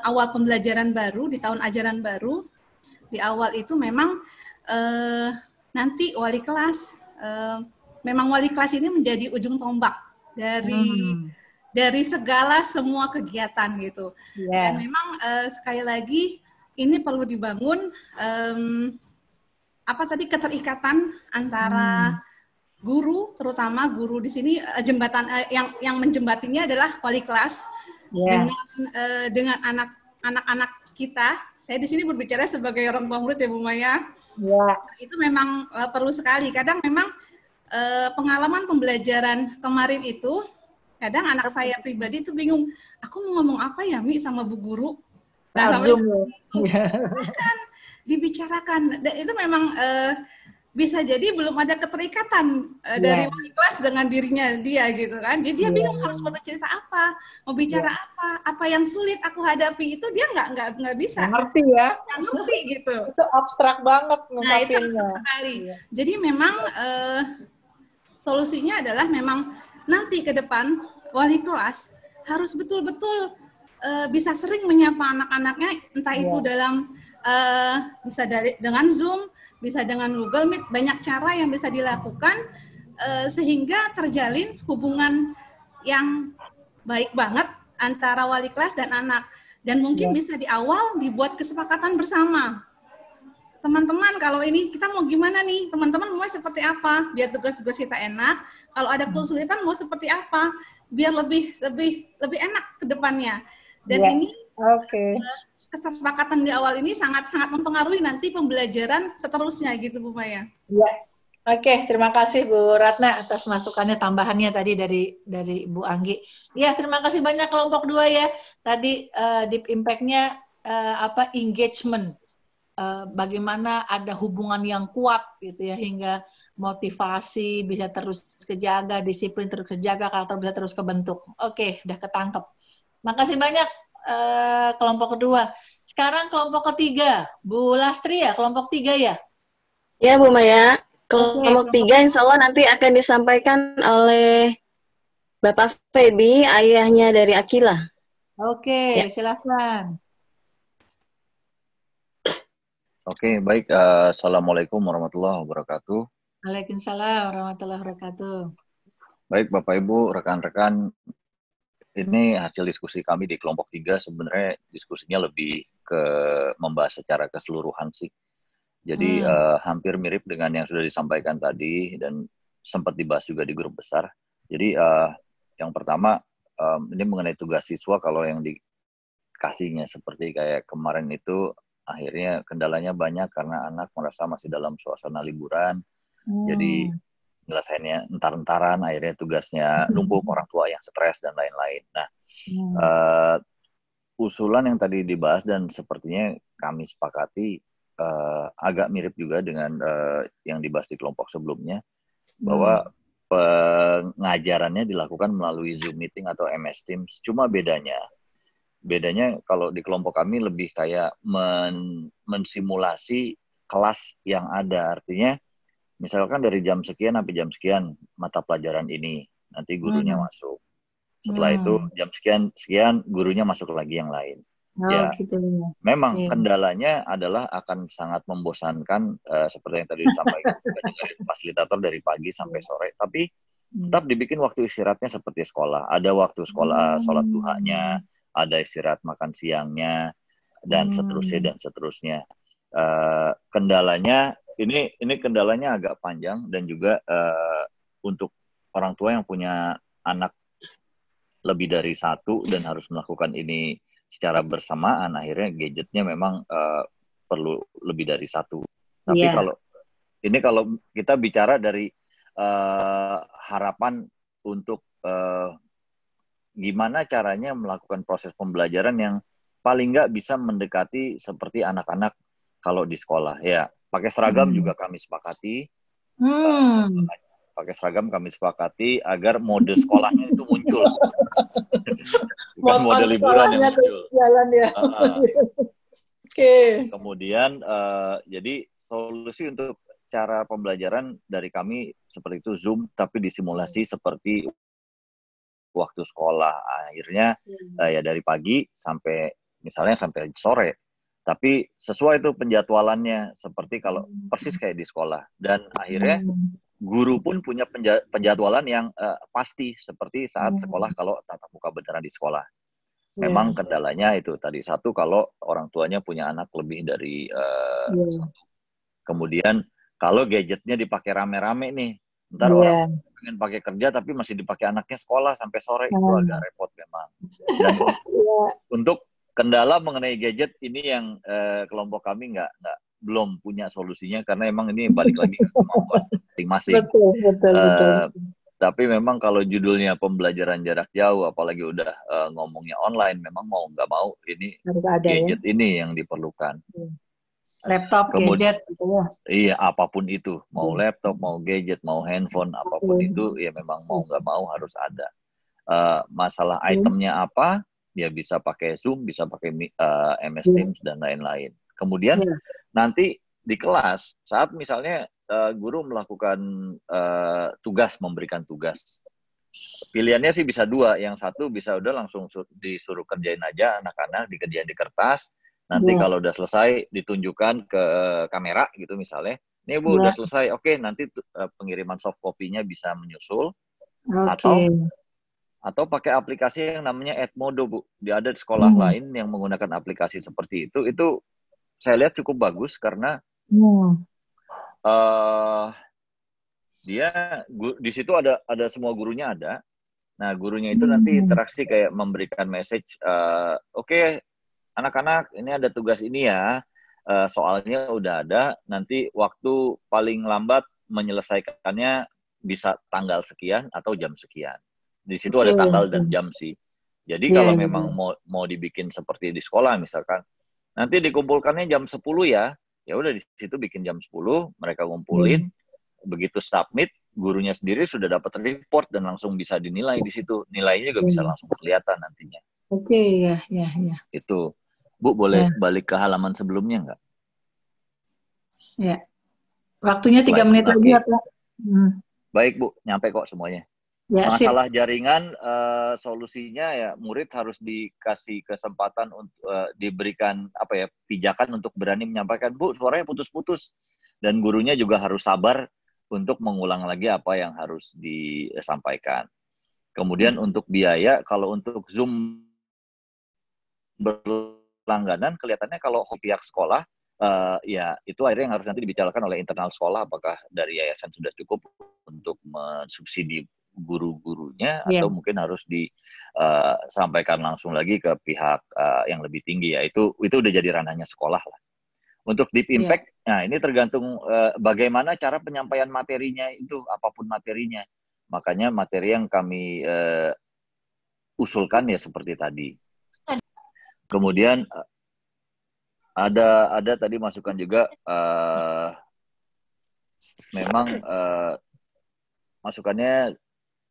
awal pembelajaran baru di tahun ajaran baru. Di awal itu memang nanti wali kelas, memang wali kelas ini menjadi ujung tombak dari segala semua kegiatan gitu. Dan memang sekali lagi ini perlu dibangun keterikatan antara guru, terutama guru di sini jembatan yang menjembatinya adalah wali kelas dengan anak-anak kita. Saya di sini berbicara sebagai orang tua murid ya Bu Maya. Itu memang perlu sekali. Kadang memang pengalaman pembelajaran kemarin itu, kadang anak saya pribadi itu bingung, aku mau ngomong apa ya Mi sama Bu Guru? Nah, kan dibicarakan. Dan itu memang bisa jadi belum ada keterikatan dari wali kelas dengan dirinya dia gitu kan. Dia bingung harus bercerita apa, mau bicara apa yang sulit aku hadapi itu dia nggak bisa. Ngerti ya? Nggak ngerti gitu. Itu abstrak banget Nah itu abstrak sekali. Jadi memang solusinya adalah memang nanti ke depan wali kelas harus betul-betul bisa sering menyapa anak-anaknya, entah itu dalam bisa dengan Zoom, bisa dengan Google Meet, banyak cara yang bisa dilakukan sehingga terjalin hubungan yang baik banget antara wali kelas dan anak. Dan mungkin bisa di awal dibuat kesepakatan bersama. Teman-teman, kalau ini kita mau gimana nih? Teman-teman mau seperti apa? Biar tugas-tugas kita enak. Kalau ada kesulitan mau seperti apa? Biar lebih enak ke depannya. Dan ini kesepakatan di awal ini sangat-sangat mempengaruhi nanti pembelajaran seterusnya gitu Bu Maya. Iya. Oke, terima kasih Bu Ratna atas masukannya, tambahannya tadi dari Bu Anggi. Ya, terima kasih banyak kelompok 2 ya. Tadi deep impact-nya engagement. Bagaimana ada hubungan yang kuat gitu ya, hingga motivasi bisa terus kejaga, disiplin terus kejaga, karakter bisa terus kebentuk. Oke, udah ketangkep. Makasih banyak kelompok kedua. Sekarang kelompok ketiga, Bu Lastri ya, kelompok 3 ya? Ya Bu Maya, kelompok 3 insya Allah nanti akan disampaikan oleh Bapak Feby, ayahnya dari Akila. Oke, silakan. Oke, baik. Assalamualaikum warahmatullahi wabarakatuh. Waalaikumsalam warahmatullahi wabarakatuh. Baik Bapak Ibu, rekan-rekan, ini hasil diskusi kami di kelompok 3, sebenarnya diskusinya lebih ke membahas secara keseluruhan sih. Jadi hampir mirip dengan yang sudah disampaikan tadi dan sempat dibahas juga di grup besar. Jadi yang pertama ini mengenai tugas siswa, kalau yang dikasihnya seperti kayak kemarin itu akhirnya kendalanya banyak karena anak merasa masih dalam suasana liburan. Jadi nyelesainnya entar-entaran, akhirnya tugasnya numpuk, orang tua yang stres dan lain-lain. Nah, usulan yang tadi dibahas dan sepertinya kami sepakati agak mirip juga dengan yang dibahas di kelompok sebelumnya, bahwa pengajarannya dilakukan melalui Zoom meeting atau MS Teams. Cuma bedanya kalau di kelompok kami lebih kayak mensimulasi kelas yang ada, artinya misalkan dari jam sekian sampai jam sekian mata pelajaran ini, nanti gurunya masuk. Setelah itu jam sekian gurunya masuk lagi yang lain. Gitu. Memang kendalanya adalah akan sangat membosankan, seperti yang tadi disampaikan dari fasilitator dari pagi sampai sore. Tapi tetap dibikin waktu istirahatnya seperti sekolah. Ada waktu sekolah sholat duhanya, ada istirahat makan siangnya, dan seterusnya. Kendalanya ini kendalanya agak panjang, dan juga untuk orang tua yang punya anak lebih dari 1 dan harus melakukan ini secara bersamaan, akhirnya gadgetnya memang perlu lebih dari 1. Tapi kalau kita bicara dari harapan untuk gimana caranya melakukan proses pembelajaran yang paling nggak bisa mendekati seperti anak-anak kalau di sekolah, ya. Pakai seragam juga kami sepakati. Pakai seragam kami sepakati agar mode sekolahnya itu muncul. Bukan mode liburan yang muncul. Jalan ya. Kemudian, jadi solusi untuk cara pembelajaran dari kami seperti itu Zoom, tapi disimulasi seperti waktu sekolah. Akhirnya ya dari pagi sampai sore. Tapi sesuai itu penjadwalannya, seperti kalau persis kayak di sekolah. Dan akhirnya guru pun punya penjadwalan yang pasti, seperti saat sekolah kalau tatap muka beneran di sekolah. Memang kendalanya itu tadi, 1, kalau orang tuanya punya anak lebih dari 1. Kemudian kalau gadgetnya dipakai rame-rame nih, ntar orang pengen pakai kerja tapi masih dipakai anaknya sekolah sampai sore, itu agak repot memang. Dan untuk kendala mengenai gadget ini yang kelompok kami belum punya solusinya, karena emang ini balik lagi ke kemampuan masing-masing. Betul. Tapi memang kalau judulnya pembelajaran jarak jauh, apalagi udah ngomongnya online, memang mau nggak mau ini gadget ini yang diperlukan. Laptop, gadget, gitu ya. Iya, apapun itu, mau laptop, mau gadget, mau handphone, apapun itu, ya memang mau nggak mau harus ada. Masalah itemnya apa, ya bisa pakai Zoom, bisa pakai MS Teams dan lain-lain. Kemudian nanti di kelas, saat misalnya guru melakukan tugas, memberikan tugas, pilihannya sih bisa dua. Yang satu bisa udah langsung disuruh kerjain aja anak-anak, dikerjain di kertas. Nanti kalau udah selesai ditunjukkan ke kamera gitu misalnya. Nih Bu, udah selesai. Oke, nanti pengiriman soft copy-nya bisa menyusul. Atau pakai aplikasi yang namanya Edmodo, Bu. Dia ada di sekolah lain yang menggunakan aplikasi seperti itu. Itu saya lihat cukup bagus karena dia di situ ada semua gurunya ada. Nah, gurunya itu nanti interaksi kayak memberikan message, oke, anak-anak, ini ada tugas ini ya, soalnya udah ada, nanti waktu paling lambat menyelesaikannya bisa tanggal sekian atau jam sekian. Di situ ada tanggal dan jam sih. Jadi kalau memang mau dibikin seperti di sekolah misalkan, nanti dikumpulkannya jam 10 ya udah di situ bikin jam 10, mereka ngumpulin, begitu submit, gurunya sendiri sudah dapat report dan langsung bisa dinilai di situ. Nilainya juga bisa langsung kelihatan nantinya. Oke, ya. Itu. Bu, boleh balik ke halaman sebelumnya nggak? Ya. Waktunya 3 menit lagi atau? Baik, Bu. Nyampe kok semuanya. Ya, masalah jaringan, solusinya ya murid harus dikasih kesempatan untuk diberikan pijakan untuk berani menyampaikan, Bu, suaranya putus-putus. Dan gurunya juga harus sabar untuk mengulang lagi apa yang harus disampaikan. Kemudian untuk biaya, kalau untuk Zoom berlangganan, kelihatannya kalau pihak sekolah, ya itu akhirnya yang harus nanti dibicarakan oleh internal sekolah, apakah dari yayasan sudah cukup untuk mensubsidi guru-gurunya, atau mungkin harus disampaikan langsung lagi ke pihak yang lebih tinggi, ya itu udah jadi ranahnya sekolah lah. Untuk deep impact, nah ini tergantung bagaimana cara penyampaian materinya itu, apapun materinya. Makanya materi yang kami usulkan ya seperti tadi. Kemudian ada tadi masukan juga, memang masukannya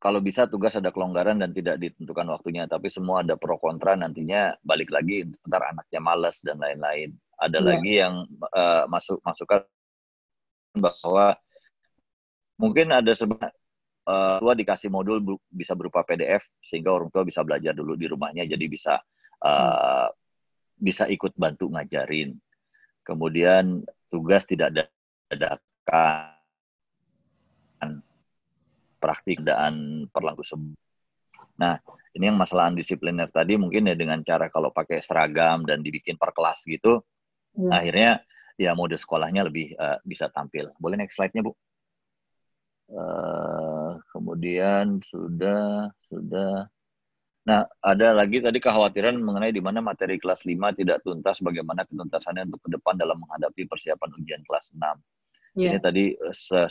kalau bisa tugas ada kelonggaran dan tidak ditentukan waktunya, tapi semua ada pro kontra, nantinya balik lagi ntar anaknya malas dan lain-lain. Ada lagi yang masukan bahwa mungkin ada tua dikasih modul bisa berupa PDF sehingga orang tua bisa belajar dulu di rumahnya, jadi bisa ikut bantu ngajarin. Kemudian tugas tidak dadakan, praktik dan perlaku sebut. Nah, ini yang masalah disipliner tadi mungkin ya dengan cara kalau pakai seragam dan dibikin per kelas gitu, akhirnya ya mode sekolahnya lebih bisa tampil. Boleh next slide-nya, Bu? Kemudian sudah. Nah, ada lagi tadi kekhawatiran mengenai di mana materi kelas 5 tidak tuntas, bagaimana ketuntasannya untuk ke depan dalam menghadapi persiapan ujian kelas 6. Ini tadi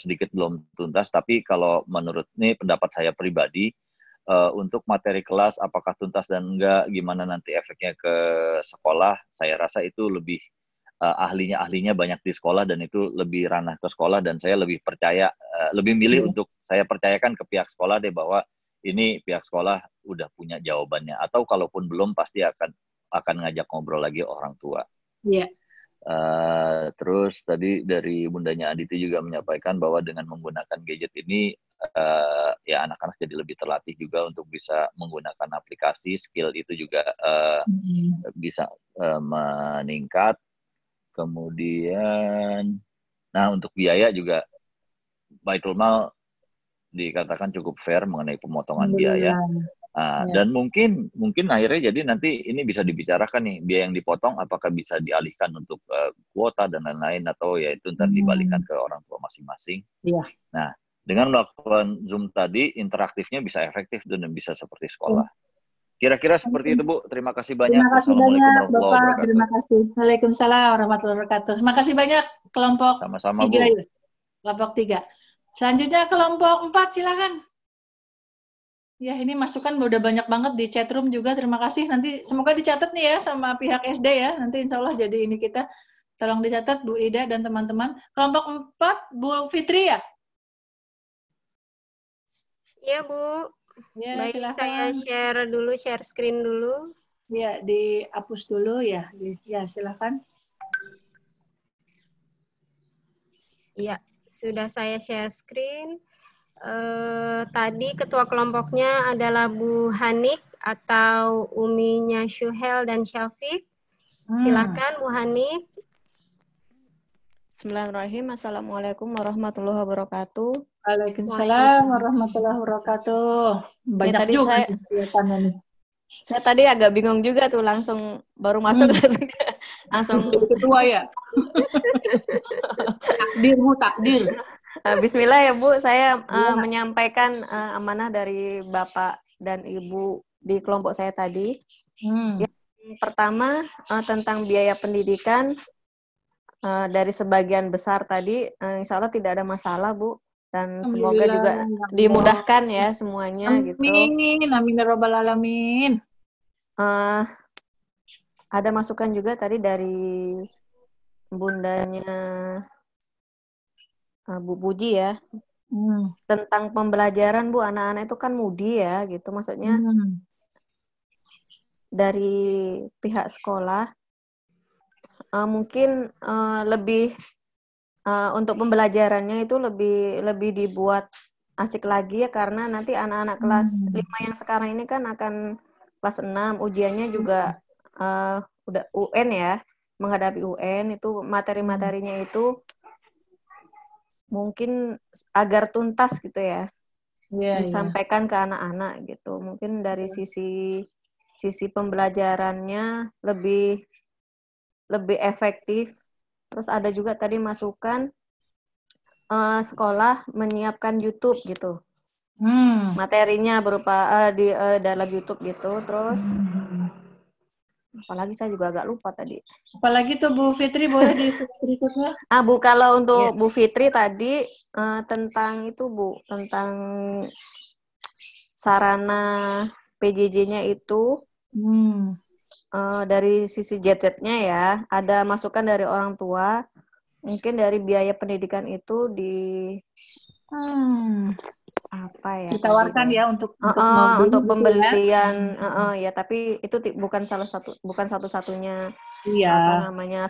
sedikit belum tuntas, tapi kalau menurut ini pendapat saya pribadi, untuk materi kelas apakah tuntas dan enggak, gimana nanti efeknya ke sekolah, saya rasa itu lebih ahlinya banyak di sekolah dan itu lebih ranah ke sekolah, dan saya lebih percaya, lebih milih untuk saya percayakan ke pihak sekolah deh bahwa ini pihak sekolah udah punya jawabannya, atau kalaupun belum pasti akan ngajak ngobrol lagi orang tua. Iya. Terus tadi dari Bundanya Aditi juga menyampaikan bahwa dengan menggunakan gadget ini ya anak-anak jadi lebih terlatih juga untuk bisa menggunakan aplikasi, skill itu juga bisa meningkat. Kemudian, nah untuk biaya juga Baitul Mal dikatakan cukup fair mengenai pemotongan biaya. Dan mungkin akhirnya jadi nanti ini bisa dibicarakan nih, biaya yang dipotong apakah bisa dialihkan untuk kuota dan lain-lain, atau ya itu ntar dibalikan ke orang tua masing-masing. Nah, dengan melakukan Zoom tadi, interaktifnya bisa efektif dan bisa seperti sekolah. Kira-kira seperti itu, Bu. Terima kasih banyak. Terima kasih banyak, Bapak. Terima kasih. Waalaikumsalam warahmatullahi wabarakatuh. Terima kasih banyak kelompok sama-sama, 3. Bu. Kelompok 3. Selanjutnya kelompok 4, silakan. Ya, ini masukan udah banyak banget di chat room juga. Terima kasih. Nanti semoga dicatat nih ya sama pihak SD ya. Nanti insya Allah jadi ini kita Tolong dicatat Bu Ida dan teman-teman. Kelompok 4, Bu Fitri ya? Iya, Bu. Ya, Baik, silakan. saya share screen dulu. Ya, dihapus dulu ya. Ya, silakan. Iya, sudah saya share screen. Tadi ketua kelompoknya adalah Bu Hanik atau Uminya Syuhel dan Syafiq. Silakan Bu Hanik. Bismillahirrahmanirrahim. Assalamualaikum warahmatullahi wabarakatuh. Waalaikumsalam warahmatullahi wabarakatuh. Banyak tadi juga saya tadi agak bingung juga tuh, langsung baru masuk langsung ketua ya. Takdir. Bismillah ya Bu, saya menyampaikan amanah dari Bapak dan Ibu di kelompok saya tadi. Yang pertama tentang biaya pendidikan, dari sebagian besar tadi, insya Allah tidak ada masalah Bu, dan semoga juga dimudahkan ya semuanya. Amin, gitu. Amin ya Rabbal Alamin. Ada masukan juga tadi dari bundanya Bu Puji ya, tentang pembelajaran Bu, anak-anak itu kan mudi ya gitu, maksudnya dari pihak sekolah mungkin lebih untuk pembelajarannya itu lebih dibuat asik lagi ya, karena nanti anak-anak kelas 5 yang sekarang ini kan akan kelas 6, ujiannya juga udah UN ya, menghadapi UN itu materi-materinya itu mungkin agar tuntas gitu ya, disampaikan ke anak-anak gitu. Mungkin dari sisi pembelajarannya lebih efektif. Terus ada juga tadi masukan sekolah menyiapkan YouTube gitu, materinya berupa di dalam YouTube gitu. Terus apalagi saya juga agak lupa tadi. Apalagi tuh Bu Fitri, boleh di berikutnya? Bu, kalau untuk Bu Fitri tadi tentang itu Bu, tentang sarana PJJ-nya itu dari sisi gadgetnya ya, ada masukan dari orang tua, mungkin dari biaya pendidikan itu ditawarkan ya untuk pembelian ya, tapi itu bukan satu-satunya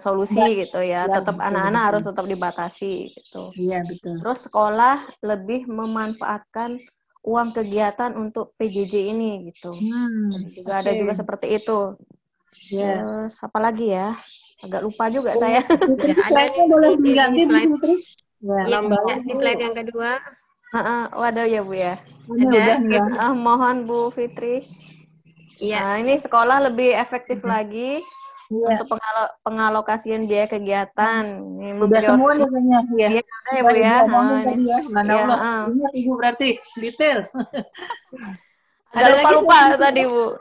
solusi gitu ya. Tetap anak-anak harus tetap dibatasi gitu. Iya, betul. Terus sekolah lebih memanfaatkan uang kegiatan untuk PJJ ini gitu. Juga ada juga seperti itu. Terus apa lagi ya? Agak lupa juga saya. Ada boleh diganti di slide yang kedua. Waduh ya Bu ya. Ada. Mohon Bu Fitri. Nah, ini sekolah lebih efektif lagi untuk pengalokasian biaya kegiatan. Udah semua nih kayaknya ya. Iya Bu ya. Ingat Ibu berarti detail. Ada lupa tadi Bu.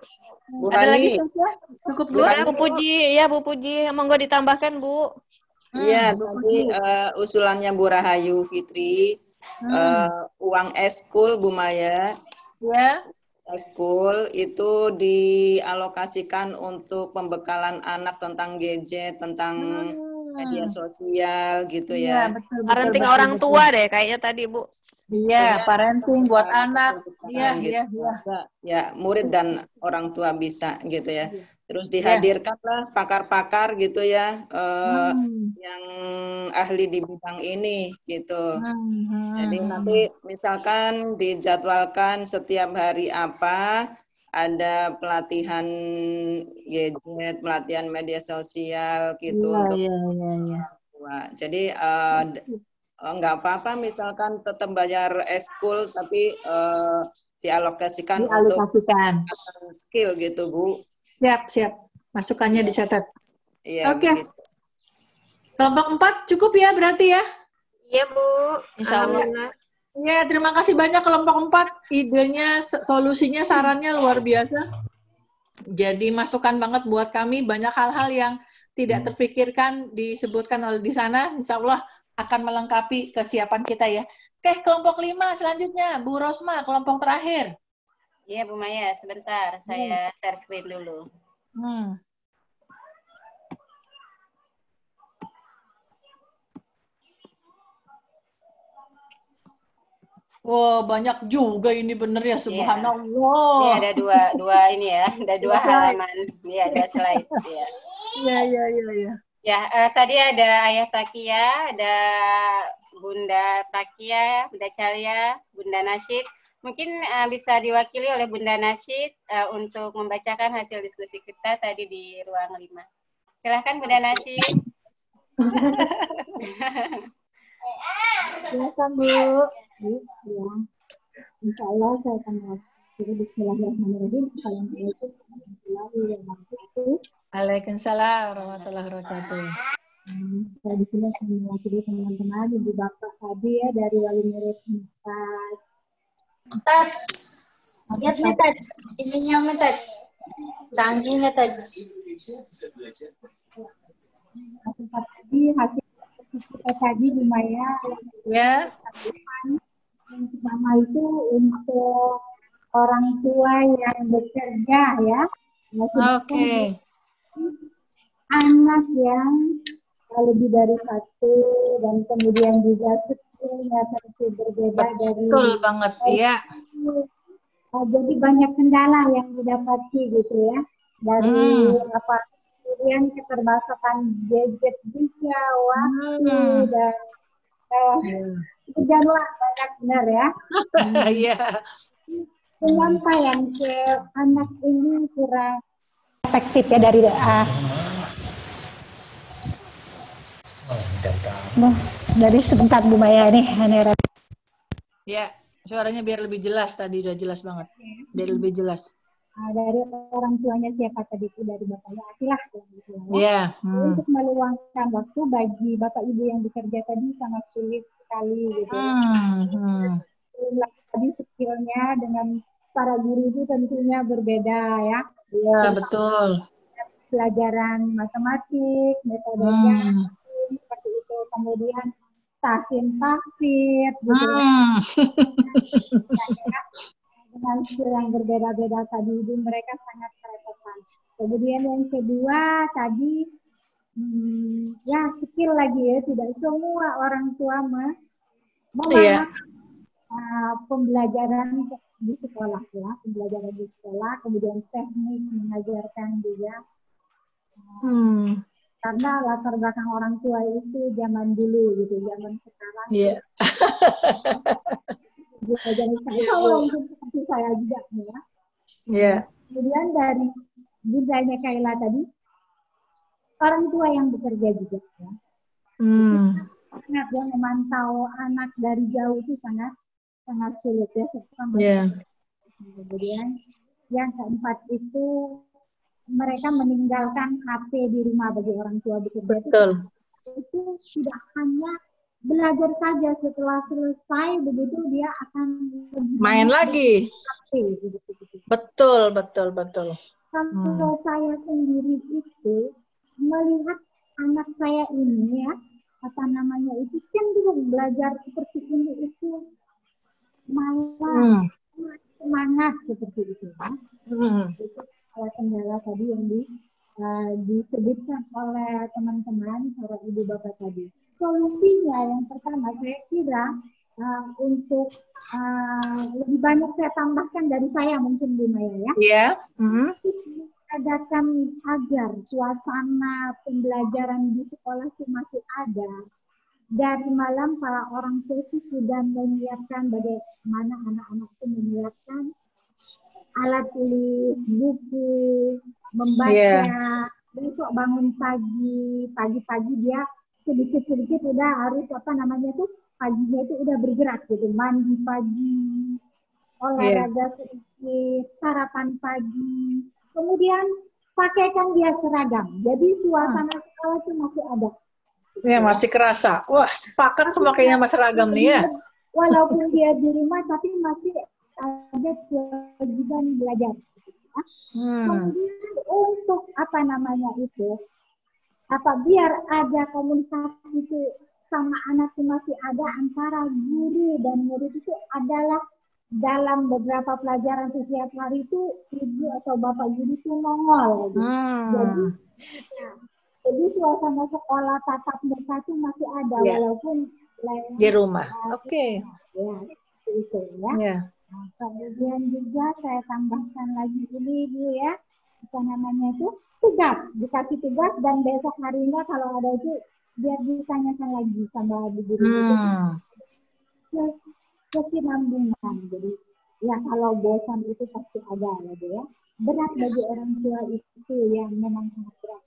Ada lagi cukup Bu? Bu Puji, ya Bu Puji, monggo ditambahkan Bu. Iya, tadi usulannya Bu Rahayu Fitri, uang eskul Bu Maya. Ya. Eskul itu dialokasikan untuk pembekalan anak tentang gadget, tentang media sosial gitu ya. Parenting orang tua deh kayaknya tadi Bu. Iya, parenting buat anak. Iya. Ya, murid dan orang tua bisa gitu ya. Terus dihadirkanlah pakar-pakar gitu ya, yang ahli di bidang ini gitu. Jadi nanti misalkan dijadwalkan setiap hari apa, ada pelatihan gadget, pelatihan media sosial gitu untuk orang tua. Jadi nggak apa-apa misalkan tetap bayar eskul tapi dialokasikan untuk skill gitu Bu. Siap. Masukannya dicatat. Iya. Oke. Gitu. Kelompok 4 cukup ya berarti ya? Iya Bu. Insyaallah. Ya, terima kasih banyak kelompok 4. Idenya, solusinya, sarannya luar biasa. Jadi masukan banget buat kami, banyak hal-hal yang tidak terpikirkan disebutkan oleh di sana. Insya Allah akan melengkapi kesiapan kita ya. Oke, kelompok 5 selanjutnya, Bu Rosma, kelompok terakhir. Iya Bu Maya, sebentar saya share screen dulu. Oh, banyak juga ini bener ya, subhanallah. Ini ada dua ini ya, ada dua halaman. Ini ada slide ya. Iya. Ya, tadi ada Ayah Takia, ada Bunda Takia, Bunda Calia, Bunda Nasyid. Mungkin bisa diwakili oleh Bunda Nasyid untuk membacakan hasil diskusi kita tadi di ruang 5. Silahkan Bunda Nasyid. Silakan Bu. Ya. Insya Allah saya akan mewakili. Bismillahirrahmanirrahim. Assalamualaikum warahmatullahi wabarakatuh. Waalaikumsalam warahmatullahi wabarakatuh. Saya di sini akan mewakili teman-teman Ibu Bapak tadi ya dari wali murid 4. Touch. Lihat touch. Ininya touch. Canggihnya touch. Tadi hasil kita tadi lumayan. Ya. Yang pertama itu untuk orang tua yang bekerja ya. Oke. Anak yang lebih dari satu dan kemudian juga skillnya tentu berbeda dari. Betul banget ya. Jadi banyak kendala yang didapati gitu ya dari kemudian keterbatasan gadget juga, waktu dan berjalan banyak benar ya. Iya. Penyampaian ke anak ini kurang efektif ya dari sebentar Bu Maya nih Hanera. Ya, suaranya biar lebih jelas tadi udah jelas banget. Biar lebih jelas. Dari orang tuanya siapa tadi itu dari bapaknya Akilah gitu ya. Iya. Untuk meluangkan waktu bagi bapak ibu yang bekerja tadi sangat sulit sekali gitu. Tadi skillnya dengan para guru itu tentunya berbeda ya. Iya betul. Pelajaran matematik, metodenya seperti itu. Kemudian stasiun takfir gitu ya. Dengan skill yang berbeda-beda tadi itu mereka sangat kerepotan. Kemudian yang kedua tadi ya skill lagi ya, tidak semua orang tua memahami pembelajaran di sekolah ya, pembelajaran di sekolah, kemudian teknik mengajarkan juga. Karena latar belakang orang tua itu zaman dulu gitu, zaman sekarang. Iya. Mungkin seperti saya juga ya. Iya. Kemudian dari budaya Kaila tadi, orang tua yang bekerja juga ya. Sangat ya memantau anak dari jauh itu sangat sulit ya. Kemudian yang keempat itu mereka meninggalkan HP di rumah bagi orang tua bekerja. Betul. Itu tidak hanya belajar saja, setelah selesai begitu dia akan main lagi. Betul. Kalau saya sendiri itu melihat anak saya ini ya, itu cenderung belajar seperti ini itu malah semangat seperti itu ya. Itu kendala tadi yang disebutkan oleh teman-teman para ibu bapak tadi. Solusinya yang pertama saya kira untuk lebih banyak saya tambahkan dari saya mungkin Bu Maya ya. Iya. Adakan agar suasana pembelajaran di sekolah itu masih ada. Dari malam para orang tua itu sudah menyiapkan bagaimana anak-anak itu menyiapkan alat tulis, buku, membaca. Besok bangun pagi-pagi dia sedikit-sedikit udah harus paginya itu udah bergerak gitu, mandi pagi, olahraga sedikit, sarapan pagi, kemudian pakaikan dia seragam. Jadi suasana sekolah itu masih ada. Ya masih kerasa. Wah sepakat semua kayaknya mas seragam nih ya. Walaupun dia di rumah tapi masih ada kewajiban belajar. Kemudian untuk biar ada komunikasi itu sama anak itu masih ada antara guru dan murid itu adalah dalam beberapa pelajaran setiap hari itu ibu atau bapak guru itu nongol. Jadi suasana sekolah tatap muka itu masih ada walaupun di rumah. Oke. Ya. seperti itu ya. Nah, kemudian juga saya tambahkan lagi ini Bu ya, apa namanya itu tugas, dikasih tugas dan besok harinya kalau ada itu biar ditanyakan lagi sama Bu Guru. Kesinambungan. Jadi ya kalau bosan itu pasti ada ya Bu ya. Berat bagi orang tua itu yang memang sangat berat.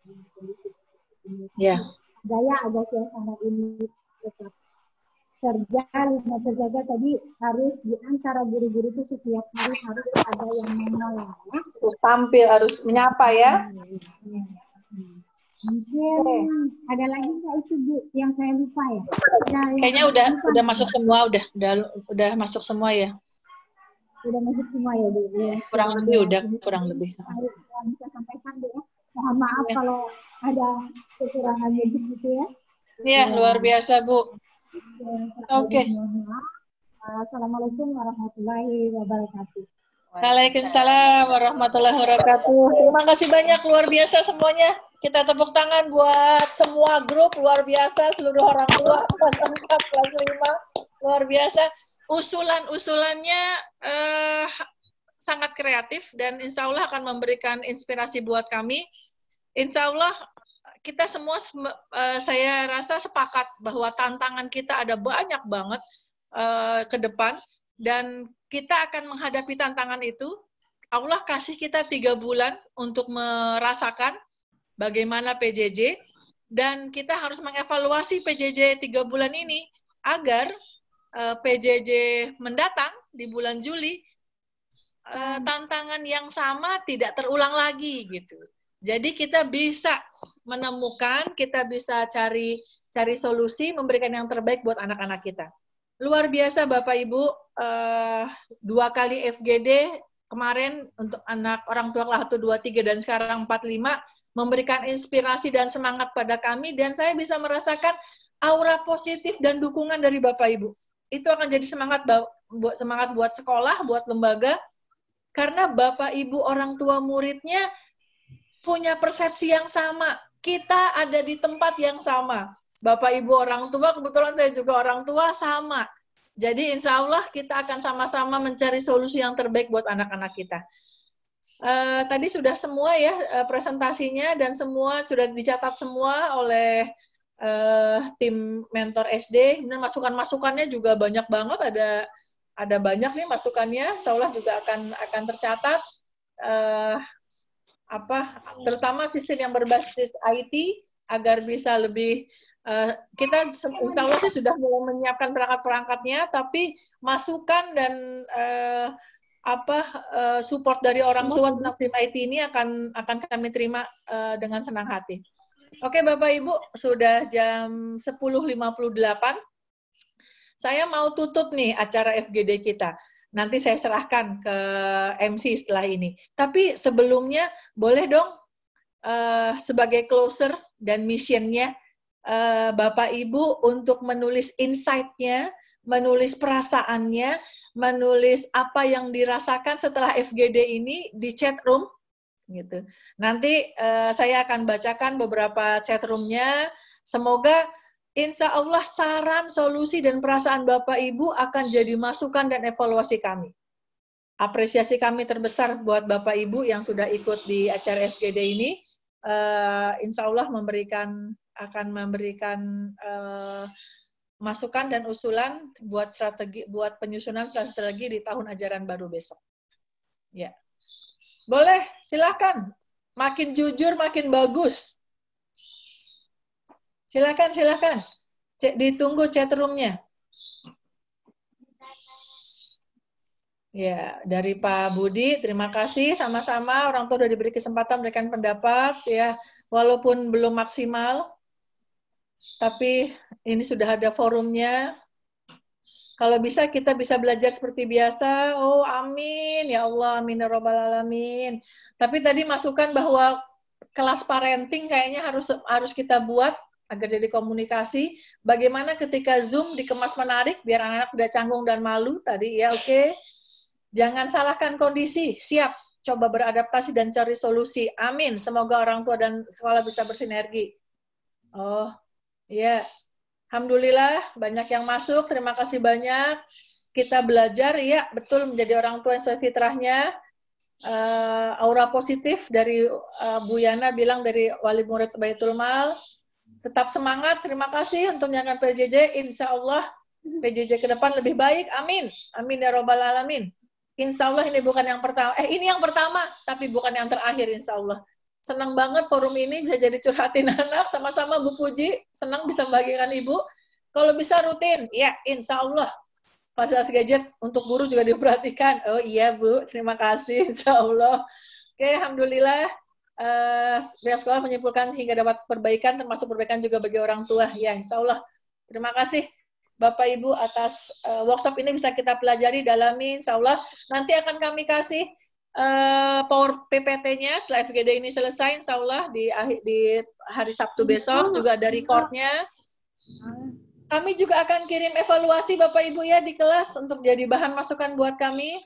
Gaya agak suasana ini tetap terjaga tadi harus di antara guru-guru itu setiap hari harus ada yang menolong ya. Terus tampil, harus menyapa ya. Mungkin ada lagi nggak itu Bu yang saya lupa ya? Kayaknya udah masuk semua, udah masuk semua ya. Udah masuk semua ya Bu. Ya. Kurang lebih. Bisa sampaikan Bu ya. Mohon maaf kalau ada kekurangannya di situ ya. Iya, luar biasa Bu. Oke. Assalamualaikum warahmatullahi wabarakatuh. Waalaikumsalam warahmatullahi wabarakatuh. Terima kasih banyak, luar biasa semuanya. Kita tepuk tangan buat semua grup, luar biasa, seluruh orang tua, kelas 4, kelas 5, luar biasa. Usulan-usulannya sangat kreatif dan insya Allah akan memberikan inspirasi buat kami. Insya Allah kita semua, saya rasa sepakat bahwa tantangan kita ada banyak banget ke depan dan kita akan menghadapi tantangan itu. Allah kasih kita 3 bulan untuk merasakan bagaimana PJJ dan kita harus mengevaluasi PJJ 3 bulan ini agar PJJ mendatang di bulan Juli tantangan yang sama tidak terulang lagi gitu. Jadi kita bisa menemukan, kita bisa cari solusi, memberikan yang terbaik buat anak-anak kita. Luar biasa Bapak Ibu, 2 kali FGD kemarin untuk anak orang tua kelas 1, 2, 3 dan sekarang 4, 5 memberikan inspirasi dan semangat pada kami dan saya bisa merasakan aura positif dan dukungan dari Bapak Ibu. Itu akan jadi semangat buat sekolah, buat lembaga karena Bapak Ibu orang tua muridnya punya persepsi yang sama. Kita ada di tempat yang sama. Bapak Ibu orang tua, kebetulan saya juga orang tua, sama. Jadi insya Allah kita akan sama-sama mencari solusi yang terbaik buat anak-anak kita. Tadi sudah semua ya presentasinya dan semua sudah dicatat semua oleh tim mentor SD. Dan masukan-masukannya juga banyak banget, ada banyak nih masukannya. Insya Allah juga akan tercatat. Terutama sistem yang berbasis IT agar bisa lebih kita insya Allah sih sudah mulai menyiapkan perangkat-perangkatnya, tapi masukan dan support dari orang tua tentang tim IT ini akan kami terima dengan senang hati. Oke Bapak Ibu, sudah jam 10.58. Saya mau tutup nih acara FGD kita. Nanti saya serahkan ke MC setelah ini. Tapi sebelumnya boleh dong sebagai closer dan missionnya Bapak Ibu untuk menulis insight-nya, menulis perasaannya, menulis apa yang dirasakan setelah FGD ini di chat room. Gitu. Nanti saya akan bacakan beberapa chat room-nya. Semoga insya Allah saran, solusi, dan perasaan Bapak Ibu akan jadi masukan dan evaluasi kami. Apresiasi kami terbesar buat Bapak Ibu yang sudah ikut di acara FGD ini. Insya Allah akan memberikan masukan dan usulan buat penyusunan strategi di tahun ajaran baru besok. Ya, boleh, silakan. Makin jujur, makin bagus. Silakan. Ditunggu chat room-nya. Ya, dari Pak Budi, terima kasih sama-sama. Orang tua sudah diberi kesempatan memberikan pendapat, ya, walaupun belum maksimal, tapi ini sudah ada forumnya. Kalau bisa kita bisa belajar seperti biasa. Oh, amin ya Allah, amin ya rabbal alamin. Tapi tadi masukan bahwa kelas parenting kayaknya harus kita buat agar jadi komunikasi. Bagaimana ketika Zoom dikemas menarik biar anak-anak tidak canggung dan malu tadi ya, oke. Jangan salahkan kondisi, siap. Coba beradaptasi dan cari solusi. Amin. Semoga orang tua dan sekolah bisa bersinergi. Oh, iya. Alhamdulillah banyak yang masuk. Terima kasih banyak. kita belajar, ya betul, menjadi orang tua yang sesuai fitrahnya. Aura positif dari Bu Yana bilang dari wali murid Baitul Mal. Tetap semangat, terima kasih untuk menjalankan PJJ. Insya Allah PJJ ke depan lebih baik, amin. Amin ya robbal alamin. Insya Allah ini bukan yang pertama, ini yang pertama, tapi bukan yang terakhir insya Allah. Senang banget forum ini bisa jadi curhatin anak, sama-sama Bu Puji, senang bisa membagikan Ibu. Kalau bisa rutin, ya insya Allah. Fasilitas gadget untuk guru juga diperhatikan. Oh iya Bu, terima kasih insya Allah. Oke, alhamdulillah. Pihak sekolah menyimpulkan hingga dapat perbaikan, termasuk perbaikan juga bagi orang tua. Ya, insya Allah. Terima kasih Bapak Ibu atas workshop ini bisa kita pelajari, dalami, insya Allah. Nanti akan kami kasih power PPT-nya setelah FGD ini selesai, insya Allah di hari Sabtu besok juga ada recordnya. Kami juga akan kirim evaluasi Bapak Ibu ya di kelas untuk jadi bahan masukan buat kami.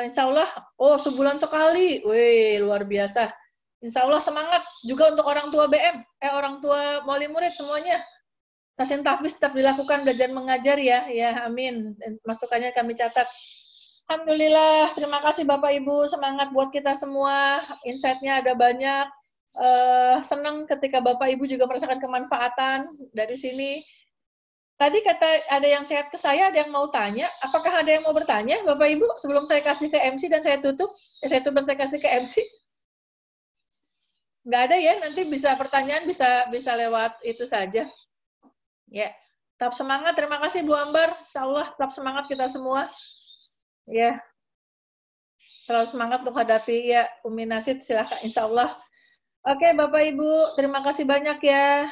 Insya Allah, sebulan sekali, wih luar biasa. Insya Allah semangat juga untuk orang tua BM, orang tua wali murid semuanya. Tasin tahfiz tetap dilakukan, belajar mengajar ya, amin. Masukannya kami catat. Alhamdulillah, terima kasih Bapak Ibu, semangat buat kita semua. Insight-nya ada banyak. Senang ketika Bapak Ibu juga merasakan kemanfaatan dari sini. Tadi ada yang chat ke saya, ada yang mau tanya. Apakah ada yang mau bertanya, Bapak Ibu, sebelum saya kasih ke MC dan saya tutup? Saya tutup dan saya kasih ke MC. Nggak ada ya, nanti bisa pertanyaan, bisa lewat itu saja. Ya, tetap semangat. Terima kasih Bu Ambar. Insya Allah tetap semangat kita semua. Ya, selalu semangat untuk hadapi ya Umi Nasid. Silakan. Insya Allah. Oke, Bapak Ibu, terima kasih banyak ya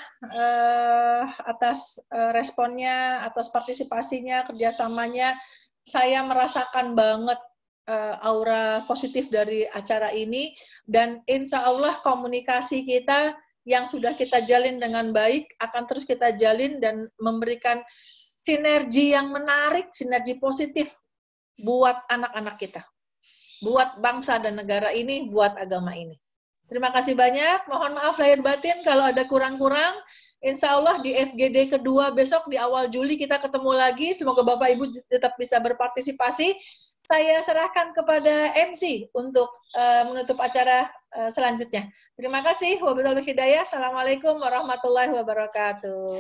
atas responnya, atas partisipasinya, kerjasamanya. Saya merasakan banget aura positif dari acara ini, dan insya Allah komunikasi kita yang sudah kita jalin dengan baik akan terus kita jalin dan memberikan sinergi yang menarik, sinergi positif buat anak-anak kita, buat bangsa dan negara ini, buat agama ini. Terima kasih banyak. Mohon maaf lahir batin kalau ada kurang-kurang. Insya Allah di FGD kedua besok di awal Juli kita ketemu lagi. Semoga Bapak Ibu tetap bisa berpartisipasi. Saya serahkan kepada MC untuk menutup acara selanjutnya. Terima kasih. Wabillahi hidayah. Assalamualaikum warahmatullahi wabarakatuh.